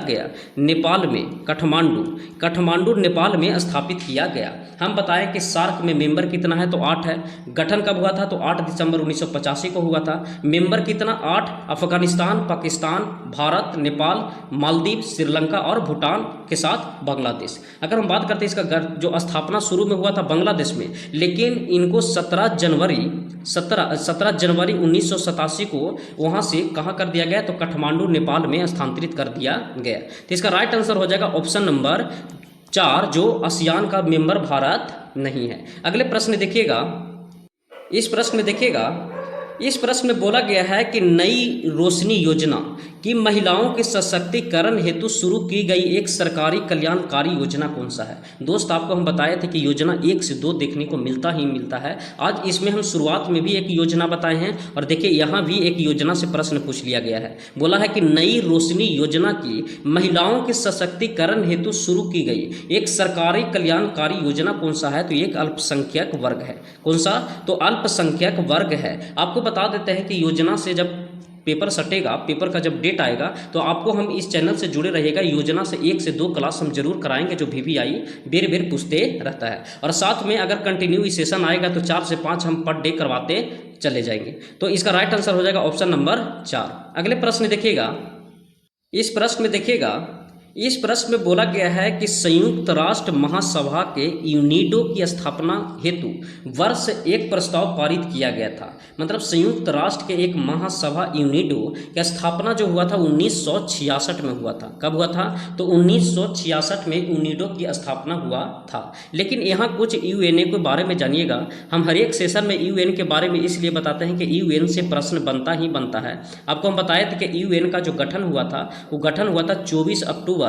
गया। हम बताएं कि सार्क में मेंबर कितना है? तो 8 है। गठन कब हुआ था? तो 8 दिसंबर 1985 को हुआ था। मेंबर कितना? 8। अफगानिस्तान, पाकिस्तान, भारत, नेपाल, मालदीव, श्रीलंका और भूटान के साथ बांग्लादेश। अगर हम बात करते हैं इसका जो स्थापना शुरू में हुआ था बांग्लादेश में, लेकिन इनको 17 जनवरी 1987 को वहाँ से कहाँ कर दिया गया? तो काठमांडू नेपाल में स्थानांतरित कर दिया गया। तो इसका राइट आंसर हो जाएगा ऑप्शन नंबर 4, जो आसियान का मेंबर भारत नहीं है। अगले प्रश्न देखिएगा। इस प्रश्न में बोला गया है कि नई रोशनी योजना की महिलाओं के सशक्तिकरण हेतु शुरू की गई एक सरकारी कल्याणकारी योजना कौन सा है? दोस्त आपको हम बताए थे कि योजना 1 से 2 देखने को मिलता है। आज इसमें हम शुरुआत में भी एक योजना बताए हैं और देखिए यहाँ भी एक योजना से प्रश्न पूछ लिया गया है। बोला है कि नई रोशनी योजना की महिलाओं के सशक्तिकरण हेतु शुरू की गई एक सरकारी कल्याणकारी योजना कौन सा है? तो एक अल्पसंख्यक वर्ग है। कौन सा? तो अल्पसंख्यक वर्ग है। आपको बता देते हैं कि योजना से जब पेपर सटेगा, पेपर का जब डेट आएगा तो आपको हम इस चैनल से जुड़े रहिएगा। योजना से 1 से 2 क्लास हम जरूर कराएंगे जो VVI बेर पूछते रहता है। और साथ में अगर कंटिन्यू सेशन आएगा तो 4 से 5 हम पर डे करवाते चले जाएंगे। तो इसका राइट आंसर हो जाएगा ऑप्शन नंबर 4। अगले प्रश्न देखिएगा। इस प्रश्न में बोला गया है कि संयुक्त राष्ट्र महासभा के यूनिडो की स्थापना हेतु वर्ष एक प्रस्ताव पारित किया गया था। मतलब संयुक्त राष्ट्र के एक महासभा यूनिडो की स्थापना जो हुआ था 1966 में हुआ था। कब हुआ था? तो 1966 में यूनिडो की स्थापना हुआ था। लेकिन यहाँ कुछ UN के बारे में जानिएगा। हम हर एक सेशन में UN के बारे में इसलिए बताते हैं कि UN से प्रश्न बनता है। आपको हम बताए थे कि UN का जो गठन हुआ था वो गठन हुआ था 24 अक्टूबर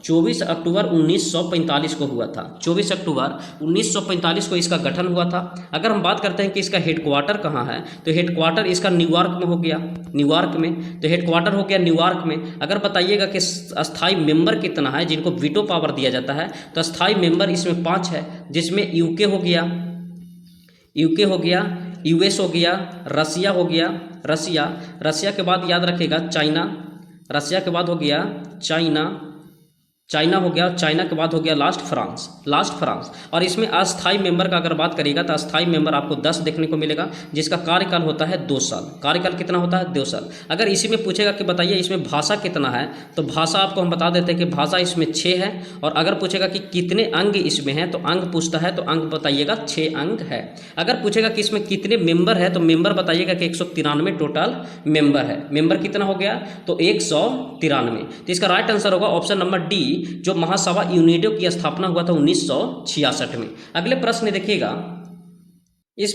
24 अक्टूबर 1945 को हुआ था। 24 अक्टूबर 1945 को इसका गठन हुआ था। अगर हम बात करते हैं कि इसका हेडक्वार्टर कहाँ है, तो हेडक्वार्टर इसका न्यूयॉर्क में हो गया, न्यूयॉर्क में। तो हेडक्वार्टर हो गया न्यूयॉर्क में। अगर बताइएगा कि अस्थाई मेंबर कितना है जिनको वीटो पावर दिया जाता है, तो अस्थाई मेंबर इसमें 5 है, जिसमें यूके हो गया, यूएस हो गया, रसिया हो गया, रसिया के बाद याद रखेगा चाइना, रसिया के बाद हो गया चाइना हो गया, चाइना के बाद हो गया लास्ट फ्रांस। और इसमें अस्थाई मेंबर का अगर बात करिएगा तो अस्थाई मेंबर आपको 10 देखने को मिलेगा, जिसका कार्यकाल होता है 2 साल। कार्यकाल कितना होता है? 2 साल। अगर इसी में पूछेगा कि बताइए इसमें भाषा कितना है, तो भाषा आपको हम बता देते हैं कि भाषा इसमें 6 है। और अगर पूछेगा कि कितने अंग इसमें हैं, तो अंग पूछता है तो अंग बताइएगा 6 अंग है। अगर पूछेगा कि इसमें कितने मेंबर है, तो मेंबर बताइएगा कि 193 टोटल मेंबर है। मेंबर कितना हो गया? तो 193। तो इसका राइट आंसर होगा ऑप्शन नंबर डी, जो महासभा यूनिडो की स्थापना हुआ था 1966 में। अगले प्रश्न देखिएगा, इस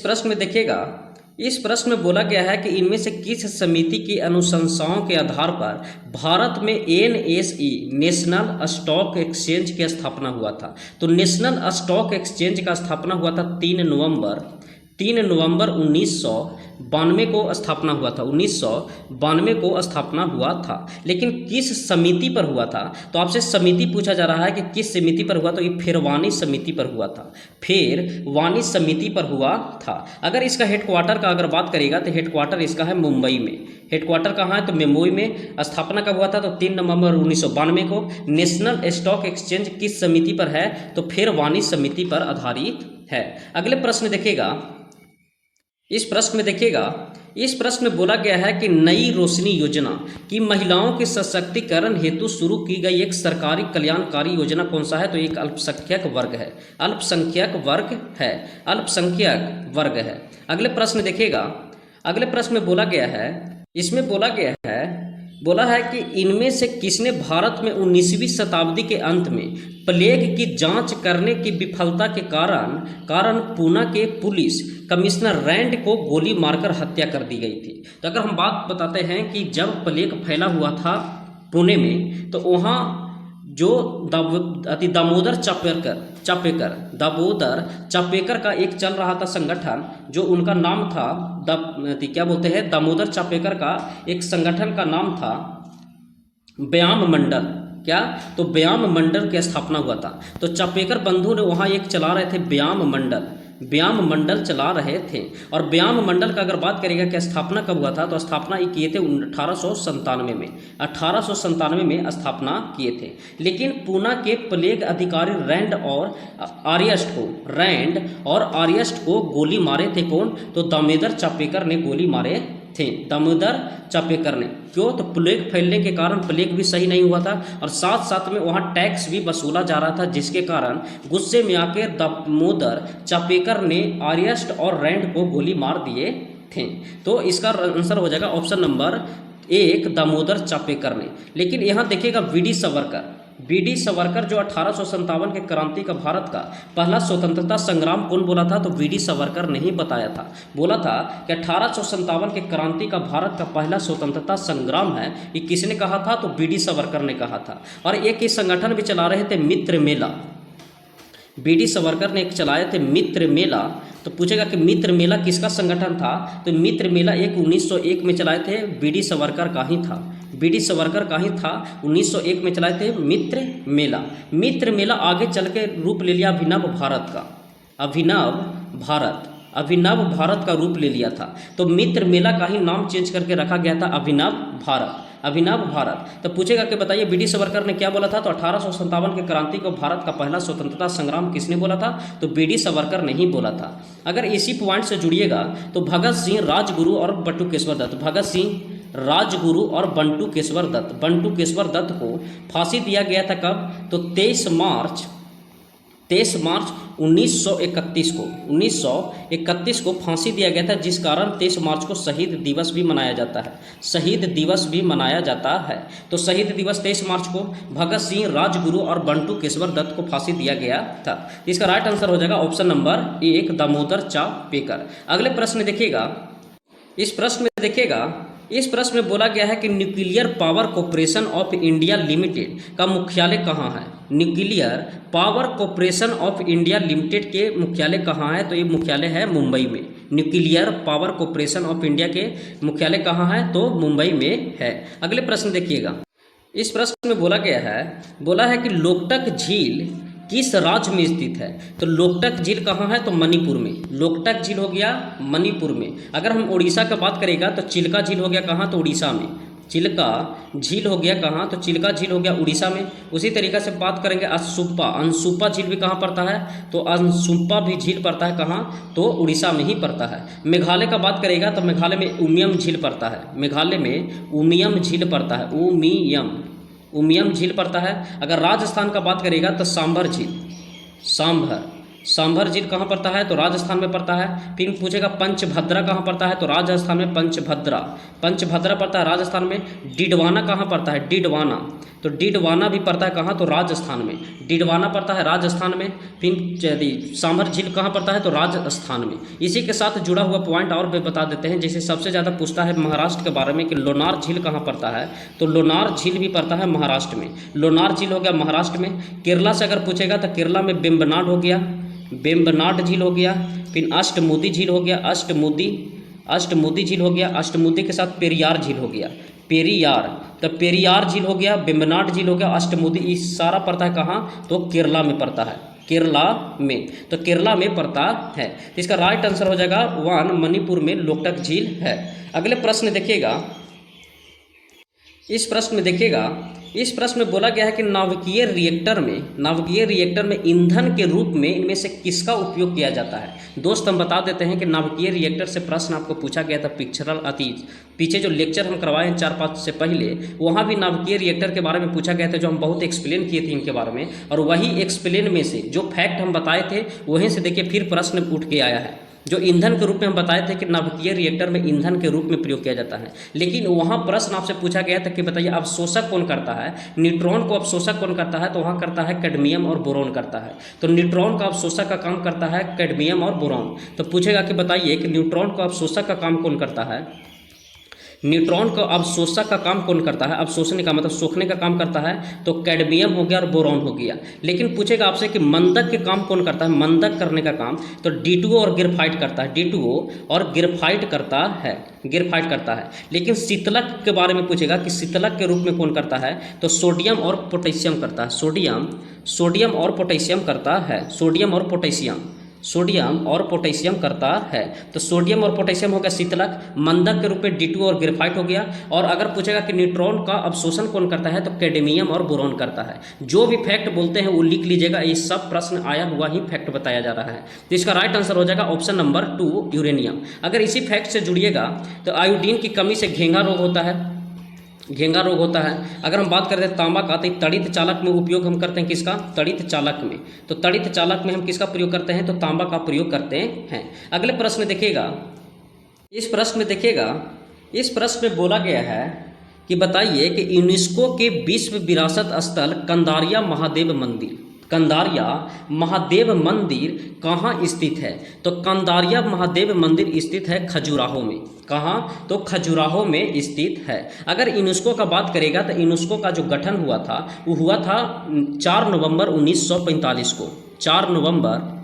प्रश्न में बोला गया है कि इनमें से किस समिति की अनुशंसाओं के आधार पर भारत में एनएसई नेशनल स्टॉक एक्सचेंज की स्थापना हुआ था। तो नेशनल स्टॉक एक्सचेंज का स्थापना हुआ था 3 नवंबर 1992 को स्थापना हुआ था, 1992 को स्थापना हुआ था। लेकिन किस समिति पर हुआ था? तो आपसे समिति पूछा जा रहा है कि किस समिति पर हुआ, तो ये फेरवानी समिति पर हुआ था, फेरवानी समिति पर हुआ था। अगर इसका हेडक्वार्टर का अगर बात करेगा तो हेडक्वार्टर इसका है मुंबई में। हेडक्वार्टर कहाँ है? तो मुंबई में। स्थापना कब हुआ था? तो 3 नवंबर 1992 को। नेशनल स्टॉक एक्सचेंज किस समिति पर है? तो फेरवानी समिति पर आधारित है। अगले प्रश्न देखिएगा, इस प्रश्न में बोला गया है कि नई रोशनी योजना की महिलाओं के सशक्तिकरण हेतु शुरू की गई एक सरकारी कल्याणकारी योजना कौन सा है? तो एक अल्पसंख्यक वर्ग है। अगले प्रश्न देखिएगा, अगले प्रश्न में बोला गया है, इसमें बोला है कि इनमें से किसने भारत में 19वीं शताब्दी के अंत में प्लेग की जांच करने की विफलता के कारण पूना के पुलिस कमिश्नर रैंड को गोली मारकर हत्या कर दी गई थी। तो अगर हम बात बताते हैं कि जब प्लेग फैला हुआ था पुणे में, तो वहाँ जो दामोदर चापेकर का एक चल रहा था संगठन, जो उनका नाम था दामोदर चापेकर का एक संगठन का नाम था व्यायाम मंडल। क्या? तो व्यायाम मंडल की स्थापना हुआ था। तो चापेकर बंधु ने वहाँ एक चला रहे थे व्यायाम मंडल चला रहे थे। और व्यायाम मंडल का अगर बात करेगा कि स्थापना कब हुआ था, तो स्थापना ये किए थे 1897 में, 1897 में स्थापना किए थे। लेकिन पूना के प्लेग अधिकारी रैंड और आर्यस्ट को गोली मारे थे कौन? तो दामोदर चापेकर ने गोली मारे थे, दामोदर चापेकर ने। क्यों? तो प्लेग फैलने के कारण प्लेग भी सही नहीं हुआ था, और साथ साथ में वहाँ टैक्स भी वसूला जा रहा था, जिसके कारण गुस्से में आकर दामोदर चापेकर ने आर्यस्ट और रैंड को गोली मार दिए थे। तो इसका आंसर हो जाएगा ऑप्शन नंबर 1, दामोदर चापेकर ने। लेकिन यहाँ देखिएगा बी डी सवरकर जो 1857 के क्रांति का भारत का पहला स्वतंत्रता संग्राम कौन बोला था? तो बी डी सवरकर ने ही बताया था। बोला था कि 1857 के क्रांति का भारत का पहला स्वतंत्रता संग्राम है, ये किसने कहा था? तो बी डी सवरकर ने कहा था। और एक ही संगठन भी चला रहे थे, मित्र मेला। बी डी सवरकर ने एक चलाए थे मित्र मेला। तो पूछेगा कि मित्र मेला किसका संगठन था? तो मित्र मेला 1901 में चलाए थे, बी डी सवरकर का ही था। 1901 में चलाए थे मित्र मेला आगे चल के रूप ले लिया अभिनव भारत का रूप ले लिया था। तो मित्र मेला का ही नाम चेंज करके रखा गया था अभिनव भारत। तो पूछेगा कि बताइए बी डी सवरकर ने क्या बोला था? तो 1857 के क्रांति को भारत का पहला स्वतंत्रता संग्राम किसने बोला था? तो बी डी सवरकर ने ही बोला था। अगर इसी पॉइंट से जुड़िएगा तो भगत सिंह, राजगुरु और बंटू केशवर दत्त को फांसी दिया गया था कब? तो 23 मार्च 1931 को फांसी दिया गया था, जिस कारण 23 मार्च को शहीद दिवस भी मनाया जाता है। तो शहीद दिवस 23 मार्च को भगत सिंह, राजगुरु और बंटू केशवर दत्त को फांसी दिया गया था। इसका राइट आंसर हो जाएगा ऑप्शन नंबर 1, दामोदर चापेकर। अगले प्रश्न देखिएगा, इस प्रश्न में देखिएगा इस प्रश्न में बोला गया है कि nuclear power corporation of India limited का मुख्यालय कहाँ है। Nuclear power corporation of India limited के मुख्यालय कहाँ है, तो ये मुख्यालय है मुंबई में। Nuclear power corporation of India के मुख्यालय कहाँ है, तो मुंबई में है। अगले प्रश्न देखिएगा। इस प्रश्न में बोला है कि लोकटक झील किस राज्य में स्थित है, तो लोकटक झील कहाँ है, तो मणिपुर में। लोकटक झील हो गया मणिपुर में। अगर हम उड़ीसा का बात करेगा तो चिल्का झील हो गया कहाँ, तो उड़ीसा में। चिल्का झील हो गया कहाँ, तो चिल्का झील हो गया उड़ीसा में। उसी तरीके से बात करेंगे अनसुपा झील भी कहाँ पड़ता है, तो अनसुपा भी झील पड़ता है कहाँ, तो उड़ीसा में ही पड़ता है। मेघालय का बात करेगा तो मेघालय में उमियम झील पड़ता है। मेघालय में उमियम झील पड़ता है, उमियम झील पड़ता है। अगर राजस्थान का बात करेगा तो सांभर झील कहाँ पड़ता है, तो राजस्थान में पड़ता है। फिर पूछेगा पंचभद्रा कहाँ पड़ता है, तो राजस्थान में पंचभद्रा पड़ता है राजस्थान में। डिडवाना कहाँ पड़ता है, तो डिडवाना भी पड़ता है कहाँ, तो राजस्थान में। डिडवाना पड़ता है राजस्थान में। फिर यदि सांभर झील कहाँ पड़ता है, तो राजस्थान में। इसी के साथ जुड़ा हुआ पॉइंट और भी बता देते हैं। जैसे सबसे ज़्यादा पूछता है महाराष्ट्र के बारे में कि लोनार झील कहाँ पड़ता है, तो लोनार झील भी पड़ता है महाराष्ट्र में। लोनार झील हो गया महाराष्ट्र में। केरला से अगर पूछेगा तो केरला में वेम्बनाड झील हो गया। फिर अष्टमुदी झील हो गया, अष्टमुदी झील हो गया। अष्टमुदी के साथ पेरियार झील हो गया, तो पेरियार झील हो गया, वेम्बनाड झील हो गया, अष्टमुदी। ये सारा पड़ता है कहाँ, तो केरला में पड़ता है, तो केरला में पड़ता है। इसका राइट आंसर हो जाएगा 1, मणिपुर में लोकटक झील है। अगले प्रश्न देखिएगा। इस प्रश्न में बोला गया है कि नाभिकीय रिएक्टर में ईंधन के रूप में इनमें से किसका उपयोग किया जाता है। दोस्त हम बता देते हैं कि नाभिकीय रिएक्टर से प्रश्न आपको पूछा गया था पिक्चरल अतीत। पीछे जो लेक्चर हम करवाए हैं 4-5 से पहले, वहाँ भी नाभिकीय रिएक्टर के बारे में पूछा गया था, जो हम बहुत एक्सप्लेन किए थे इनके बारे में। और वही एक्सप्लेन में से जो फैक्ट हम बताए थे वहीं से देखिए फिर प्रश्न उठ के आया है। जो ईंधन के रूप में हम बताए थे कि नाभिकीय रिएक्टर में ईंधन के रूप में प्रयोग किया जाता है, लेकिन वहाँ प्रश्न आपसे पूछा गया था कि बताइए अवशोषक कौन करता है। न्यूट्रॉन को अवशोषक कौन करता है, तो वहाँ करता है कैडमियम और बोरॉन करता है। तो न्यूट्रॉन का अवशोषक का काम करता है कैडमियम और बोरॉन। तो पूछेगा कि बताइए कि न्यूट्रॉन का अवशोषक का काम कौन करता है। न्यूट्रॉन का अवशोषक का काम कौन करता है, अवशोषण का मतलब सोखने का काम करता है, तो कैडमियम हो गया और बोरॉन हो गया। लेकिन पूछेगा आपसे कि मंदक के काम कौन करता है, मंदक करने का काम तो D2O और ग्रेफाइट करता है, D2O और ग्रेफाइट करता है। लेकिन शीतलक के बारे में पूछेगा कि शीतलक के रूप में कौन करता है, तो सोडियम और पोटेशियम करता है। सोडियम और पोटेशियम करता है, सोडियम और पोटेशियम करता है। तो सोडियम और पोटेशियम हो गया शीतलक, मंदक के रूप में D2O और ग्रेफाइट हो गया। और अगर पूछेगा कि न्यूट्रॉन का अवशोषण कौन करता है, तो कैडमियम और बोरॉन करता है। जो भी फैक्ट बोलते हैं वो लिख लीजिएगा, ये सब प्रश्न आया हुआ ही फैक्ट बताया जा रहा है। तो इसका राइट आंसर हो जाएगा ऑप्शन नंबर 2 यूरेनियम। अगर इसी फैक्ट से जुड़िएगा तो आयोडीन की कमी से घेंघा रोग होता है। अगर हम बात करते हैं तांबा का, तो तड़ित चालक में उपयोग हम करते हैं किसका, तड़ित चालक में। तो तड़ित चालक में हम किसका प्रयोग करते हैं, तो तांबा का प्रयोग करते हैं। अगले प्रश्न देखिएगा। इस प्रश्न में बोला गया है कि बताइए कि यूनेस्को के विश्व विरासत स्थल कंदारिया महादेव मंदिर कहाँ स्थित है, तो कंदारिया महादेव मंदिर स्थित है खजुराहो में। कहाँ, तो खजुराहो में स्थित है। अगर यूनेस्को का बात करेगा तो यूनेस्को का जो गठन हुआ था वो हुआ था 4 नवंबर 1945 को। 4 नवंबर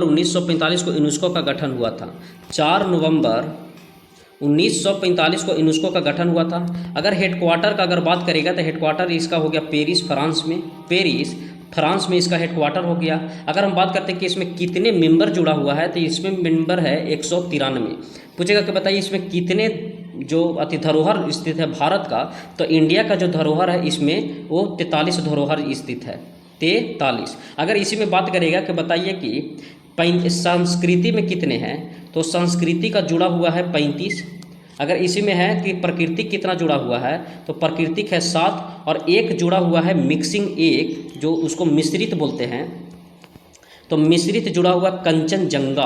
1945 को यूनेस्को का गठन हुआ था। 4 नवंबर 1945 को यूनेस्को का गठन हुआ था। अगर हेडक्वार्टर का अगर बात करेगा तो हेडक्वार्टर इसका हो गया पेरिस, फ्रांस में इसका हेडक्वार्टर हो गया। अगर हम बात करते हैं कि इसमें कितने मेंबर जुड़ा हुआ है, तो इसमें मेंबर है 193। पूछेगा कि बताइए इसमें कितने जो अति धरोहर स्थित है भारत का, तो इंडिया का जो धरोहर है इसमें वो 43 धरोहर स्थित है, 43। अगर इसी में बात करेगा कि बताइए कि संस्कृति में कितने हैं, तो संस्कृति का जुड़ा हुआ है 35। अगर इसी में है कि प्रकृति कितना जुड़ा हुआ है, तो प्राकृतिक है 7 और एक जुड़ा हुआ है मिक्सिंग, एक जो उसको मिश्रित बोलते हैं, तो मिश्रित जुड़ा हुआ कंचनजंगा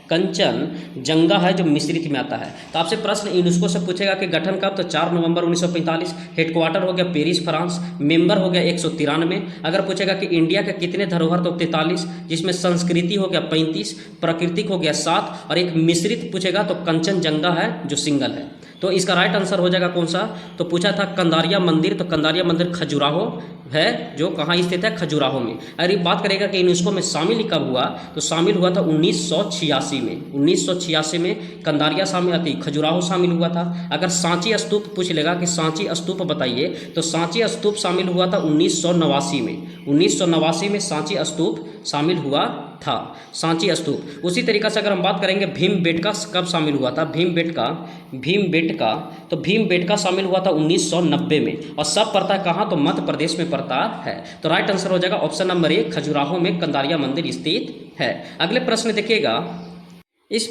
कंचनजंगा है जो मिश्रित में आता है। तो आपसे प्रश्न यूनेस्को से पूछेगा कि गठन कब, तो 4 नवंबर 1945। हेडक्वार्टर हो गया पेरिस फ्रांस। मेंबर हो गया 193। अगर पूछेगा कि इंडिया के कितने धरोहर, तो 43, जिसमें संस्कृति हो गया 35, प्राकृतिक हो गया 7, और एक मिश्रित पूछेगा तो कंचनजंगा है जो सिंगल है। तो इसका राइट आंसर हो जाएगा कौन सा, तो पूछा था कंदारिया मंदिर, तो कंदारिया मंदिर खजुराहो है जो कहाँ स्थित है, खजुराहो में। अगर ये बात करेगा कि यूनेस्को में शामिल कब हुआ, तो शामिल हुआ था 1986 में। 1986 में कंदारिया शामिल आती, खजुराहो शामिल हुआ था। अगर सांची स्तूप पूछ लेगा कि सांची स्तूप बताइए, तो सांची स्तूप शामिल हुआ था 1989 में। 1989 में सांची स्तूप शामिल हुआ था, सांची स्तूप। उसी तरीक़ा से अगर हम बात करेंगे भीमबेटका कब शामिल हुआ था, भीमबेटका तो भीमबेटका शामिल हुआ था 1990 में। और सब पड़ता है कहाँ, तो मध्य प्रदेश में पड़ता है। तो राइट आंसर हो जाएगा ऑप्शन नंबर 1, खजुराहो में कंदारिया मंदिर स्थित है। अगले प्रश्न देखिएगा, इस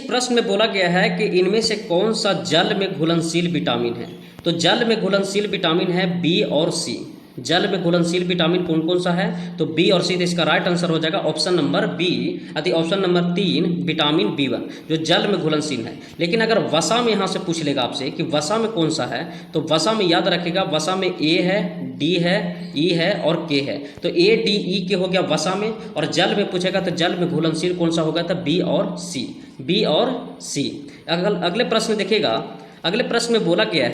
प्रश्न में बोला गया है कि इनमें से कौन सा जल में घुलनशील विटामिन है। तो जल में घुलनशील विटामिन है बी और सी। जल में घुलनशील विटामिन कौन कौन सा है, तो बी और सी। तो इसका राइट आंसर हो जाएगा ऑप्शन नंबर बी, अति ऑप्शन नंबर 3 विटामिन B1 जो जल में घुलनशील है। लेकिन अगर वसा में यहाँ से पूछ लेगा आपसे कि वसा में कौन सा है, तो वसा में याद रखेगा, वसा में ए है, डी है, ई है और के है। तो ए डी ई के हो गया वसा में। और जल में पूछेगा तो जल में घुलनशील कौन सा होगा, तो बी और सी। अगले प्रश्न देखिएगा, अगले प्रश्न में बोला गया है,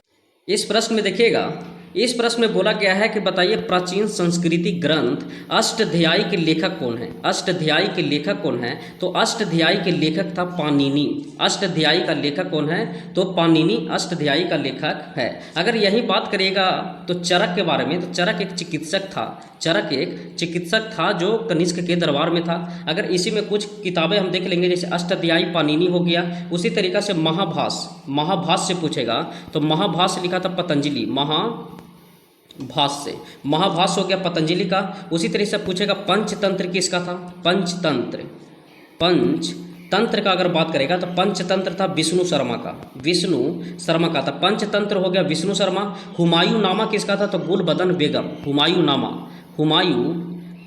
इस प्रश्न में बोला गया है कि बताइए प्राचीन संस्कृति ग्रंथ अष्टध्यायी के लेखक कौन है। अष्टध्यायी के लेखक कौन है, तो अष्टध्यायी के लेखक था पाणिनि। अष्टध्यायी का लेखक कौन है, तो पाणिनि अष्टध्यायी का लेखक है। अगर यही बात करेगा तो चरक के बारे में, तो चरक एक चिकित्सक था जो कनिष्क के दरबार में था। अगर इसी में कुछ किताबें हम देख लेंगे, जैसे अष्टध्यायी पाणिनि हो गया। उसी तरीक़ा से महाभाष्य से पूछेगा, तो महाभाष्य लिखा था पतंजलि, महाभाष्य हो गया पतंजलि का। उसी तरह से पूछेगा पंचतंत्र किसका था, पंचतंत्र का अगर बात करेगा तो पंचतंत्र था विष्णु शर्मा का था। पंचतंत्र हो गया विष्णु शर्मा। हुमायूं नामा किसका था, तो गुलबदन बेगम। हुमायूं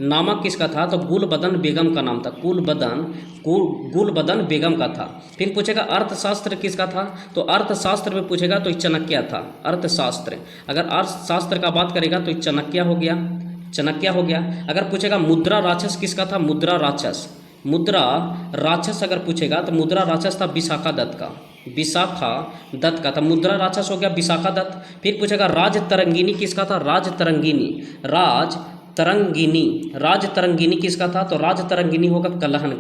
नामा किसका था, तो गुलबदन बेगम का नाम था, गुलबदन बेगम का था। फिर पूछेगा अर्थशास्त्र किसका था, तो अर्थशास्त्र में पूछेगा तो चाणक्य था, अर्थशास्त्र। अगर अर्थशास्त्र का बात करेगा तो चाणक्य हो गया। अगर पूछेगा मुद्रा राक्षस किसका था, मुद्रा राक्षस अगर पूछेगा तो मुद्रा राक्षस था विशाखा दत्त का था। मुद्रा राक्षस हो गया विशाखा दत्त। फिर पूछेगा राजतरंगिनी किसका था, राजतरंगिनी किसका था, तो राजतरंगिनी होगा कलहन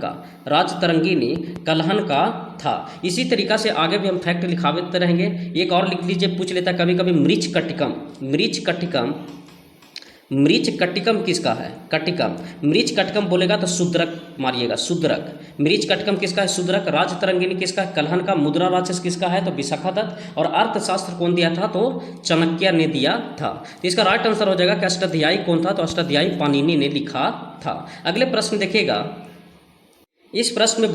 का था। इसी तरीक़ा से आगे भी हम फैक्ट लिखाते रहेंगे। एक और लिख लीजिए, पूछ लेता है कभी कभी मृच कटिकम किसका है, मृच कटिकम बोलेगा तो शूद्रक मारिएगा, मृच कटिकम किसका है, शूद्रक। राजतरंगिनी किसका है, कलहन का। मुद्रा राक्षस किसका है, तो विशाखा दत्त। और अर्थशास्त्र कौन दिया था, तो चाणक्य ने दिया था। तो इसका राइट आंसर हो जाएगा कि अष्टाध्यायी कौन था, तो अष्टाध्यायी पाणिनि ने लिखा था। अगले प्रश्न देखिएगा, इस प्रश्न में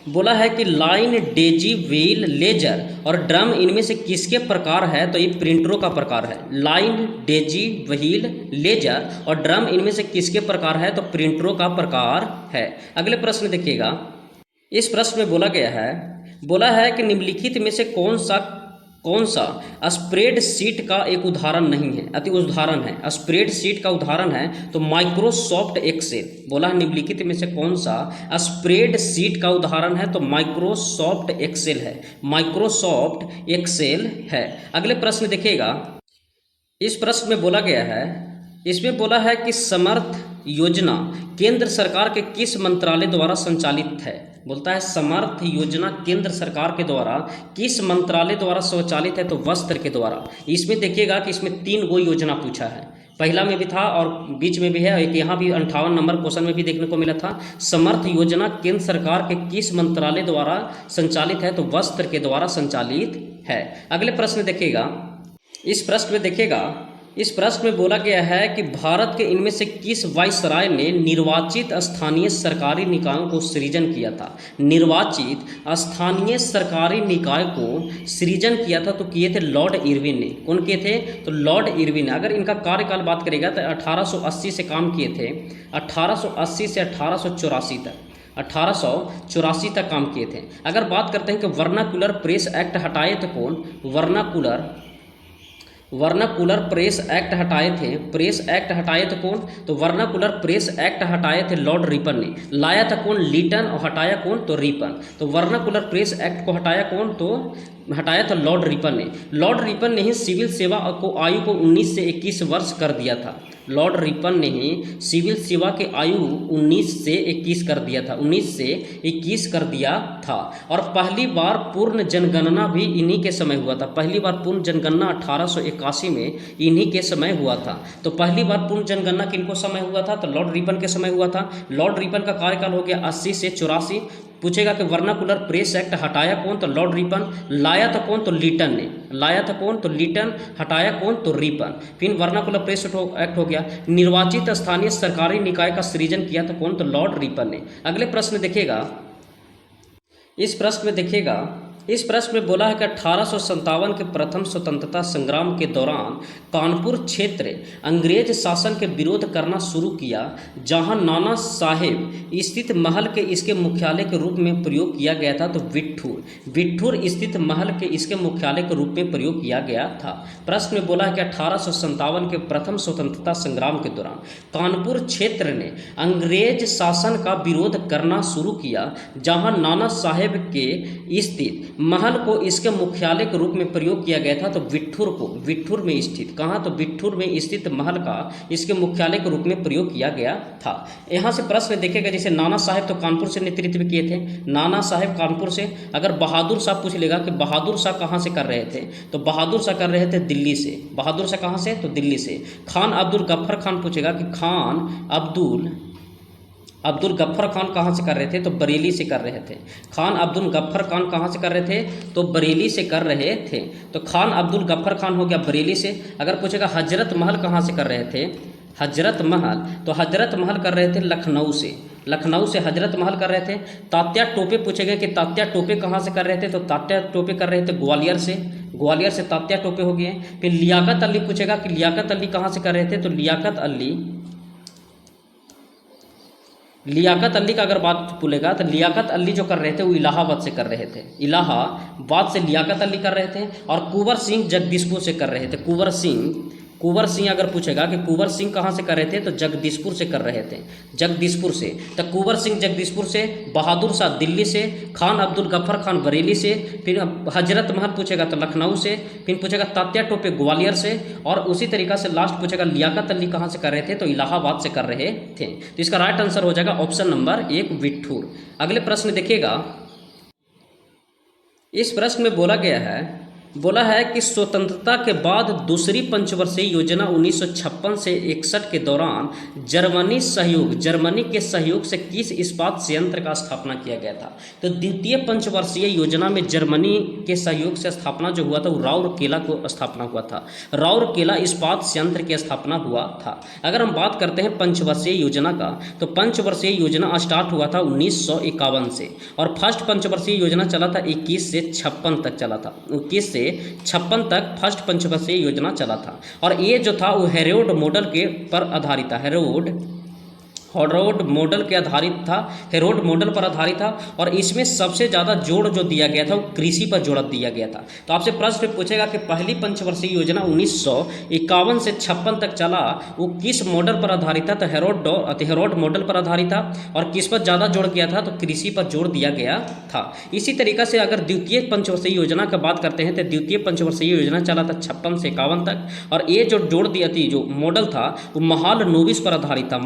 बोला है कि लाइन, डेजी, व्हील, लेजर और ड्रम इनमें से किसके प्रकार है, तो ये प्रिंटरों का प्रकार है। लाइन, डेजी, व्हील, लेजर और ड्रम इनमें से किसके प्रकार है, तो प्रिंटरों का प्रकार है। अगले प्रश्न देखिएगा, इस प्रश्न में बोला है कि निम्नलिखित में से कौन सा स्प्रेडशीट का एक उदाहरण नहीं है, अति उदाहरण है। स्प्रेडशीट का उदाहरण है तो माइक्रोसॉफ्ट एक्सेल। बोला है निम्नलिखित में से कौन सा स्प्रेडशीट का उदाहरण है, तो माइक्रोसॉफ्ट एक्सेल है। अगले प्रश्न देखिएगा, इस प्रश्न में इसमें बोला है कि समर्थ योजना केंद्र सरकार के किस मंत्रालय द्वारा संचालित है। बोलता है समर्थ योजना केंद्र सरकार के द्वारा किस मंत्रालय द्वारा संचालित है, तो वस्त्र के द्वारा। इसमें देखिएगा कि इसमें 3 गो योजना पूछा है, पहला में भी था और बीच में भी है, एक यहाँ भी 58 नंबर क्वेश्चन में भी देखने को मिला था। समर्थ योजना केंद्र सरकार के किस मंत्रालय द्वारा संचालित है, तो वस्त्र के द्वारा संचालित है। अगले प्रश्न देखिएगा, इस प्रश्न में बोला गया है कि भारत के इनमें से किस वायसराय ने निर्वाचित स्थानीय सरकारी निकायों को सृजन किया था। निर्वाचित स्थानीय सरकारी निकाय को सृजन किया था तो किए थे लॉर्ड इरविन ने। कौन किए थे, तो लॉर्ड इरविन। अगर इनका कार्यकाल बात करेगा तो 1880 से काम किए थे, 1880 से 1884 तक। 1884 तक काम किए थे। अगर बात करते हैं कि वर्नाकुलर प्रेस एक्ट हटाए थे कौन, वर्नाकुलर प्रेस एक्ट हटाए थे, प्रेस एक्ट हटाए थे कौन, तो वर्नाकुलर प्रेस एक्ट हटाए थे लॉर्ड रिपन ने। लाया था कौन, लीटन, और हटाया कौन, तो रिपन। तो वर्नाकुलर प्रेस एक्ट को हटाया कौन, तो हटाया था लॉर्ड रिपन ने। लॉर्ड रिपन ने ही सिविल सेवा को आयु को 19 से 21 वर्ष कर दिया था। लॉर्ड रिपन ने ही सिविल सेवा के आयु 19 से 21 कर दिया था, 19 से 21 कर दिया था। और पहली बार पूर्ण जनगणना भी इन्हीं के समय हुआ था। पहली बार पूर्ण जनगणना 1881 में इन्हीं के समय हुआ था। तो पहली बार पूर्ण जनगणना किनको समय हुआ था, तो लॉर्ड रिपन के समय हुआ था। लॉर्ड रिपन का कार्यकाल हो गया 80 से 84। पूछेगा कि वर्नाकुलर प्रेस एक्ट हटाया कौन, तो लॉर्ड रिपन। लाया था कौन, तो लीटन ने। लाया था कौन, तो लीटन। हटाया कौन, तो रिपन। फिर वर्नाकुलर प्रेस एक्ट हो गया। निर्वाचित स्थानीय सरकारी निकाय का सृजन किया था कौन, तो लॉर्ड रिपन ने। अगले प्रश्न देखिएगा, इस प्रश्न में बोला है कि 1857 के प्रथम स्वतंत्रता संग्राम के दौरान कानपुर क्षेत्र अंग्रेज शासन के विरोध करना शुरू किया, जहां नाना साहेब स्थित महल के इसके मुख्यालय के रूप में प्रयोग किया गया था, तो विठ्ठूर स्थित महल के इसके मुख्यालय के रूप में प्रयोग किया गया था। प्रश्न में बोला है कि 1857 के प्रथम स्वतंत्रता संग्राम के दौरान कानपुर क्षेत्र ने अंग्रेज शासन का विरोध करना शुरू किया, जहां नाना साहेब के स्थित महल को इसके मुख्यालय के रूप में प्रयोग किया गया था, तो विठ्ठूर में स्थित, कहाँ, तो विठ्ठूर में स्थित महल का इसके मुख्यालय के रूप में प्रयोग किया गया था। यहाँ से प्रश्न देखेगा, जैसे नाना साहेब तो कानपुर से नेतृत्व किए थे, नाना साहेब कानपुर से। अगर बहादुर शाह पूछ लेगा कि बहादुर शाह कहाँ से कर रहे थे, तो बहादुर शाह कर रहे थे दिल्ली से। बहादुर शाह कहाँ से, तो दिल्ली से। खान अब्दुल गफ्फर खान पूछेगा कि खान अब्दुल गफ्फर खान कहाँ से कर रहे थे, तो बरेली से कर रहे थे। खान अब्दुल गफ्फर खान कहाँ से कर रहे थे, तो बरेली से कर रहे थे। तो खान अब्दुल गफ्फर खान हो गया बरेली से। अगर पूछेगा हजरत महल कहाँ से कर रहे थे, हजरत महल, तो हजरत महल कर रहे थे लखनऊ से। लखनऊ से हजरत महल कर रहे थे। तात्या टोपे पूछेगा कि तात्या टोपे कहाँ से कर रहे थे, तो तात्या टोपे कर रहे थे ग्वालियर से। ग्वालियर से तात्या टोपे हो गए। फिर लियाकत अली पूछेगा कि लियाकत अली कहाँ से कर रहे थे, तो लियाकत अली का अगर बात बोलेगा तो लियाकत अली जो कर रहे थे वो इलाहाबाद से कर रहे थे। इलाहाबाद से लियाकत अली कर रहे थे। और कुंवर सिंह जगदीशपुर से कर रहे थे। कुंवर सिंह अगर पूछेगा कि कुंवर सिंह कहाँ से कर रहे थे, तो जगदीशपुर से कर रहे थे, जगदीशपुर से। तो कुंवर सिंह जगदीशपुर से, बहादुर शाह दिल्ली से, खान अब्दुल गफ्फर खान बरेली से। फिर हजरत महल पूछेगा तो लखनऊ से। फिर पूछेगा तात्या टोपे ग्वालियर से। और उसी तरीका से लास्ट पूछेगा लियाकत अली कहाँ से कर रहे थे, तो इलाहाबाद से कर रहे थे। तो इसका राइट आंसर हो जाएगा ऑप्शन नंबर 1 विठ्ठूर। अगले प्रश्न देखिएगा, इस प्रश्न में बोला है कि स्वतंत्रता के बाद दूसरी पंचवर्षीय योजना 1956 से 61 के दौरान जर्मनी के सहयोग से किस इस्पात संयंत्र का स्थापना किया गया था। तो द्वितीय पंचवर्षीय योजना में जर्मनी के सहयोग से स्थापना जो हुआ था वो राउरकेला को स्थापना हुआ था। राउरकेला इस्पात संयंत्र की स्थापना हुआ था। अगर हम बात करते हैं पंचवर्षीय योजना का, तो पंचवर्षीय योजना स्टार्ट हुआ था 1951 से, और फर्स्ट पंचवर्षीय योजना चला था 21 से 56 तक चला था। 21 से 56 तक फर्स्ट पंचवर्षीय योजना चला था। और ये जो था वो हेरोड मॉडल के पर आधारित था। हेरोड मॉडल पर आधारित था। और इसमें सबसे ज़्यादा जोड़ जो दिया गया था वो कृषि पर जोड़ दिया गया था। तो आपसे प्रश्न पूछेगा कि पहली पंचवर्षीय योजना 1951 से 56 तक चला, वो किस मॉडल पर आधारित था, तो हेरोड मॉडल पर आधारित था। और किस पर ज़्यादा जोड़ किया था, तो कृषि पर जोड़ दिया गया था। इसी तरीका से अगर द्वितीय पंचवर्षीय योजना की बात करते हैं, तो द्वितीय पंचवर्षीय योजना चला था 56 से 51 तक। और ये जो जोड़ दिया थी, जो मॉडल था वो महाल नोबिस पर आधारित था।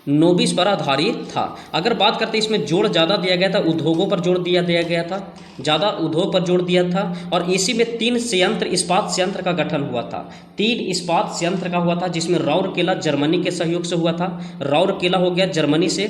नोबिस पर आधारित था। अगर बात करते इसमें जोड़ ज़्यादा दिया गया था, उद्योगों पर जोड़ दिया गया था, ज़्यादा उद्योग पर जोड़ दिया था। और इसी में 3 इस्पात संयंत्र का गठन हुआ था। 3 इस्पात संयंत्र का हुआ था, जिसमें राउरकेला जर्मनी के सहयोग से हुआ था। राउरकेला हो गया जर्मनी से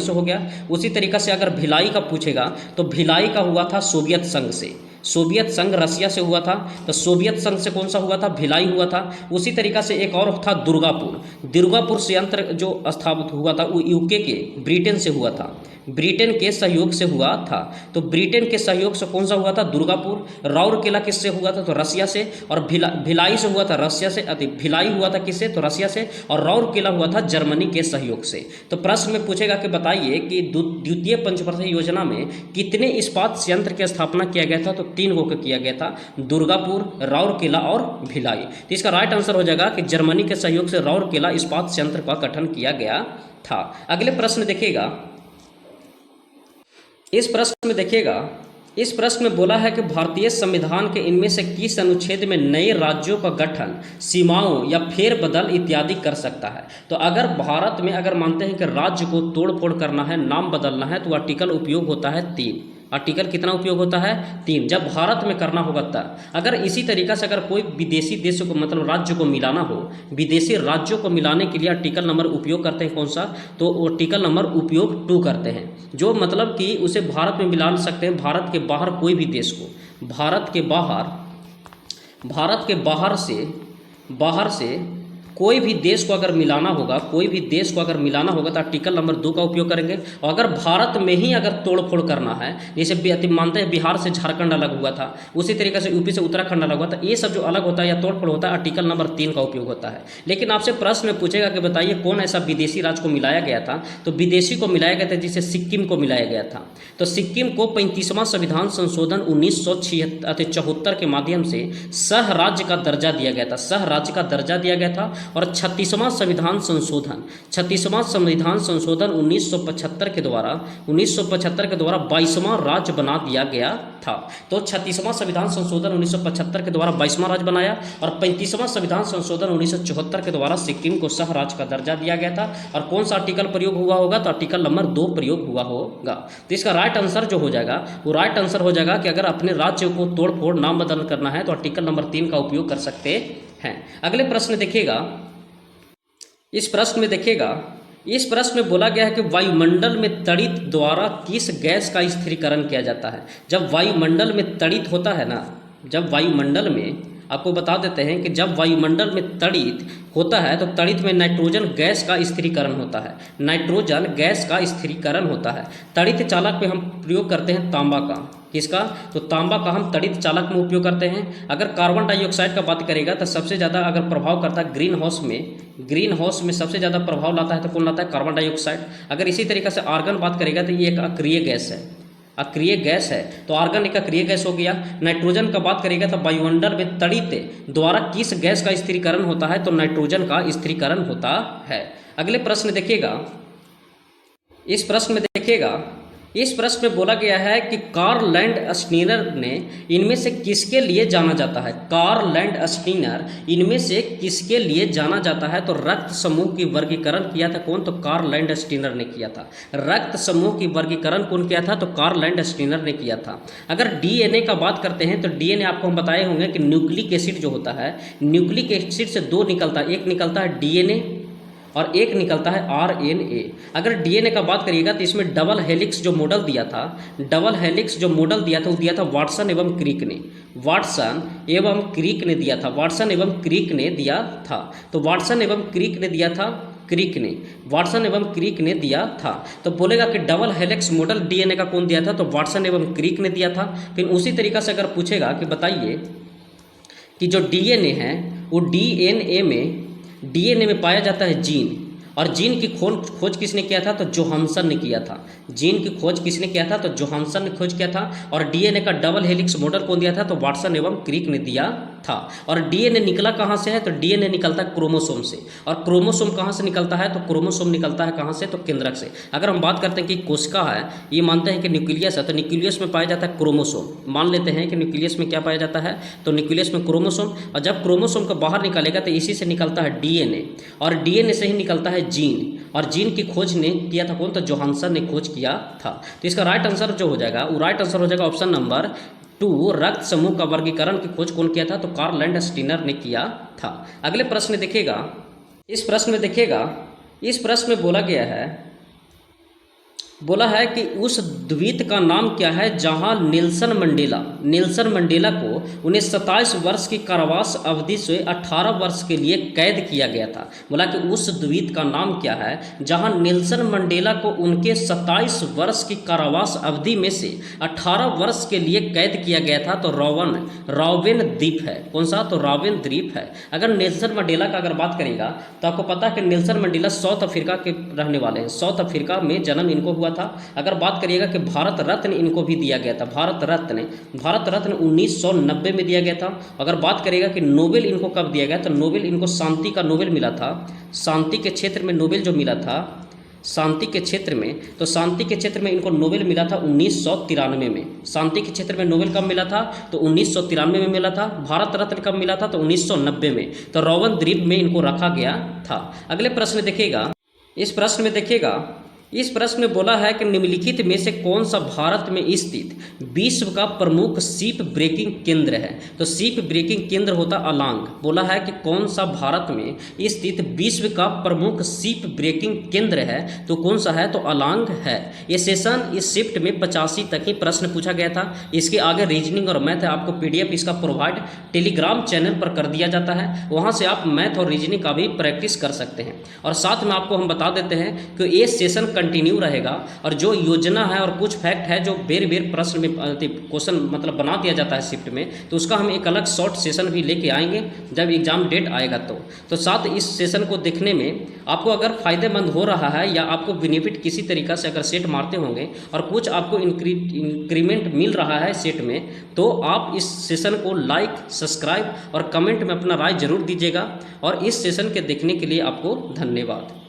हो गया। उसी तरीका से अगर भिलाई का पूछेगा, तो भिलाई का हुआ था सोवियत संघ से। सोवियत संघ रसिया से हुआ था, तो सोवियत संघ से कौन सा हुआ था, भिलाई हुआ था। उसी तरीका से एक और था दुर्गापुर संयंत्र जो स्थापित हुआ था वो यूके के ब्रिटेन से हुआ था। ब्रिटेन के सहयोग से हुआ था। तो ब्रिटेन के सहयोग से कौन सा हुआ था? दुर्गापुर। राउरकेला किससे हुआ था? तो रसिया से। और भिलाई से हुआ था रसिया से, भिलाई हुआ था किससे? तो रसिया से। और राउरकेला हुआ था जर्मनी के सहयोग से। तो प्रश्न में पूछेगा कि बताइए कि द्वितीय पंचवर्षीय योजना में कितने इस्पात संयंत्र की स्थापना किया गया था? तो 3 गो का किया गया था, दुर्गापुर, राउरकेला और भिलाई। तो इसका राइट आंसर हो जाएगा कि जर्मनी के सहयोग से राउरकेला इस्पात संयंत्र का गठन किया गया था। अगले प्रश्न देखिएगा, इस प्रश्न में बोला है कि भारतीय संविधान के इनमें से किस अनुच्छेद में नए राज्यों का गठन, सीमाओं या फेरबदल इत्यादि कर सकता है? तो अगर भारत में अगर मानते हैं कि राज्य को तोड़ फोड़ करना है, नाम बदलना है, तो आर्टिकल उपयोग होता है 3। आर्टिकल कितना उपयोग होता है? 3। जब भारत में करना होगा तब। अगर इसी तरीका से अगर कोई विदेशी देश को मतलब राज्य को मिलाना हो, विदेशी राज्यों को मिलाने के लिए आर्टिकल नंबर उपयोग करते हैं कौन सा? तो आर्टिकल नंबर उपयोग 2 करते हैं, जो मतलब कि उसे भारत में मिला सकते हैं। भारत के बाहर कोई भी देश को, भारत के बाहर से कोई भी देश को अगर मिलाना होगा, तो आर्टिकल नंबर 2 का उपयोग करेंगे। और अगर भारत में ही अगर तोड़फोड़ करना है, जैसे मानते हैं बिहार से झारखंड अलग हुआ था, उसी तरीके से यूपी से उत्तराखंड अलग हुआ था, ये सब जो अलग होता है या तोड़फोड़ होता है, आर्टिकल नंबर 3 का उपयोग होता है। लेकिन आपसे प्रश्न में पूछेगा कि बताइए कौन ऐसा विदेशी राज्य को मिलाया गया था? तो विदेशी को मिलाया गया था जिसे सिक्किम को मिलाया गया था। तो सिक्किम को 35वां संविधान संशोधन 1974 के माध्यम से सह राज्य का दर्जा दिया गया था। और 36वां संविधान संशोधन 1975 के द्वारा 22वां राज्य बना दिया गया था। तो 36वां संविधान संशोधन 1975 के द्वारा 22वां राज्य बनाया, और 35वां संविधान संशोधन 1974 के द्वारा सिक्किम को सह राज्य का दर्जा दिया गया था। और कौन सा आर्टिकल प्रयोग हुआ होगा? तो आर्टिकल नंबर 2 प्रयोग हुआ होगा। तो इसका राइट आंसर जो हो जाएगा, वो राइट आंसर हो जाएगा कि अगर अपने राज्य को तोड़ फोड़ नाम बदल करना है तो आर्टिकल नंबर 3 का उपयोग कर सकते हैं। अगले प्रश्न देखिएगा, इस प्रश्न में बोला गया है कि वायुमंडल में तड़ित द्वारा किस गैस का स्थिरीकरण किया जाता है? जब वायुमंडल में तड़ित होता है ना, जब वायुमंडल में, आपको बता देते हैं कि जब वायुमंडल में तड़ित होता है तो तड़ित में नाइट्रोजन गैस का स्थिरीकरण होता है। तड़ित चालक पे हम प्रयोग करते हैं तांबा का। किसका? तो तांबा का हम तड़ित चालक में उपयोग करते हैं। अगर कार्बन डाइऑक्साइड का बात करेगा तो सबसे ज़्यादा अगर प्रभाव करता है ग्रीन हाउस में सबसे ज़्यादा प्रभाव लाता है तो कौन लाता है? Carbon dioxide. अगर इसी तरीके से आर्गन बात करेगा तो ये एक अक्रिय गैस है, तो आर्गन एक अक्रिय गैस हो गया। नाइट्रोजन का बात करेगा तो वायुमंडल में तड़ित द्वारा किस गैस का स्थिरीकरण होता है? तो नाइट्रोजन का स्थिरीकरण होता है। अगले प्रश्न देखिएगा, इस प्रश्न में बोला गया है कि कार्ल लैंडस्टीनर ने इनमें से किसके लिए जाना जाता है? तो रक्त समूह की वर्गीकरण किया था कौन? तो कार्ल लैंडस्टीनर ने किया था। रक्त समूह की वर्गीकरण कौन किया था? तो कार्ल लैंडस्टीनर ने किया था। अगर डीएनए का बात करते हैं तो डीएनए आपको हम बताए होंगे कि न्यूक्लिक एसिड जो होता है, न्यूक्लिक एसिड से 2 निकलता है, एक निकलता है डीएनए और एक निकलता है आरएनए। अगर डीएनए का बात करिएगा तो इसमें डबल हेलिक्स जो मॉडल दिया था वो दिया था वाटसन एवं क्रिक ने दिया था। तो बोलेगा कि डबल हेलिक्स मॉडल डीएनए का कौन दिया था? तो वाटसन एवं क्रिक ने दिया था। फिर उसी तरीका से अगर पूछेगा कि बताइए कि जो डीएनए है वो डीएनए में पाया जाता है जीन, और जीन की खोज किसने किया था? तो जोहानसन ने किया था। और डीएनए का डबल हेलिक्स मॉडल कौन दिया था? तो वाटसन एवं क्रिक ने दिया था। और डीएनए निकला कहाँ से है? तो डीएनए निकलता है क्रोमोसोम से। और क्रोमोसोम कहाँ से निकलता है? तो क्रोमोसोम निकलता है कहाँ से? तो केंद्रक से। अगर हम बात करते हैं कि कोशिका है, ये मानते हैं कि न्यूक्लियस है, तो न्यूक्लियस में पाया जाता है क्रोमोसोम। मान लेते हैं कि न्यूक्लियस में क्या पाया जाता है? तो न्यूक्लियस में क्रोमोसोम। और जब क्रोमोसोम को बाहर निकालेगा तो इसी से निकलता है डीएनए, और डीएनए से ही निकलता है जीन। और जीन की खोज ने किया था कौन? तो जोहानसन ने खोज किया था। तो इसका राइट आंसर जो हो जाएगा, वो राइट आंसर हो जाएगा ऑप्शन नंबर 2, रक्त समूह का वर्गीकरण की खोज कौन किया था? तो कार्ल लैंडस्टीनर ने किया था। अगले प्रश्न देखिएगा, इस प्रश्न में बोला है कि उस द्वीप का नाम क्या है जहां नेल्सन मंडेला को उन्हें 27 वर्ष की कारावास अवधि से 18 वर्ष के लिए कैद किया गया था। बोला कि उस द्वीप का नाम क्या है जहां नेल्सन मंडेला को उनके 27 वर्ष की कारावास अवधि में से 18 वर्ष के लिए कैद किया गया था। तो रॉवेन द्वीप है। कौन सा? तो रॉवेन द्वीप है। अगर नेल्सन मंडेला का अगर बात करेगा तो आपको पता है कि नेल्सन मंडेला साउथ अफ्रीका के रहने वाले हैं। साउथ अफ्रीका में जन्म इनको हुआ था। अगर बात करिएगा कि भारत रत्न इनको भी दिया गया था। भारत रत्न 1990 में दिया गया था। अगर बात करेगा कि नोबेल इनको कब दिया गया तो नोबेल इनको शांति का नोबेल मिला था। शांति के क्षेत्र में नोबेल जो मिला था शांति के क्षेत्र में, तो शांति के क्षेत्र में इनको नोबेल मिला था 1993 में। शांति के क्षेत्र में नोबेल कब मिला था? तो 1993 में मिला था। भारत रत्न कब मिला था? तो 1990 में। तो रॉवेन द्वीप में इनको रखा गया था। अगले प्रश्न देखिएगा। इस प्रश्न में बोला है कि निम्नलिखित में से कौन सा भारत में स्थित विश्व का प्रमुख शिप ब्रेकिंग केंद्र है? तो शिप ब्रेकिंग केंद्र होता अलांग। बोला है कि कौन सा भारत में स्थित विश्व का प्रमुख शिप ब्रेकिंग केंद्र है? तो कौन सा है? तो अलांग है। ये सेशन इस शिफ्ट में 85 तक ही प्रश्न पूछा गया था। इसके आगे रीजनिंग और मैथ है, आपको PDF इसका प्रोवाइड टेलीग्राम चैनल पर कर दिया जाता है। वहाँ से आप मैथ और रीजनिंग का भी प्रैक्टिस कर सकते हैं। और साथ में आपको हम बता देते हैं कि ये सेशन कंटिन्यू रहेगा और जो योजना है और कुछ फैक्ट है जो बेर प्रश्न में क्वेश्चन मतलब बना दिया जाता है शिफ्ट में, तो उसका हम एक अलग शॉर्ट सेशन भी लेके आएंगे जब एग्जाम डेट आएगा। तो साथ इस सेशन को देखने में आपको अगर फायदेमंद हो रहा है या आपको बेनिफिट किसी तरीक़ा से अगर सेट मारते होंगे और कुछ आपको इंक्रीमेंट मिल रहा है सेट में, तो आप इस सेशन को लाइक, सब्सक्राइब और कमेंट में अपना राय जरूर दीजिएगा। और इस सेशन के देखने के लिए आपको धन्यवाद।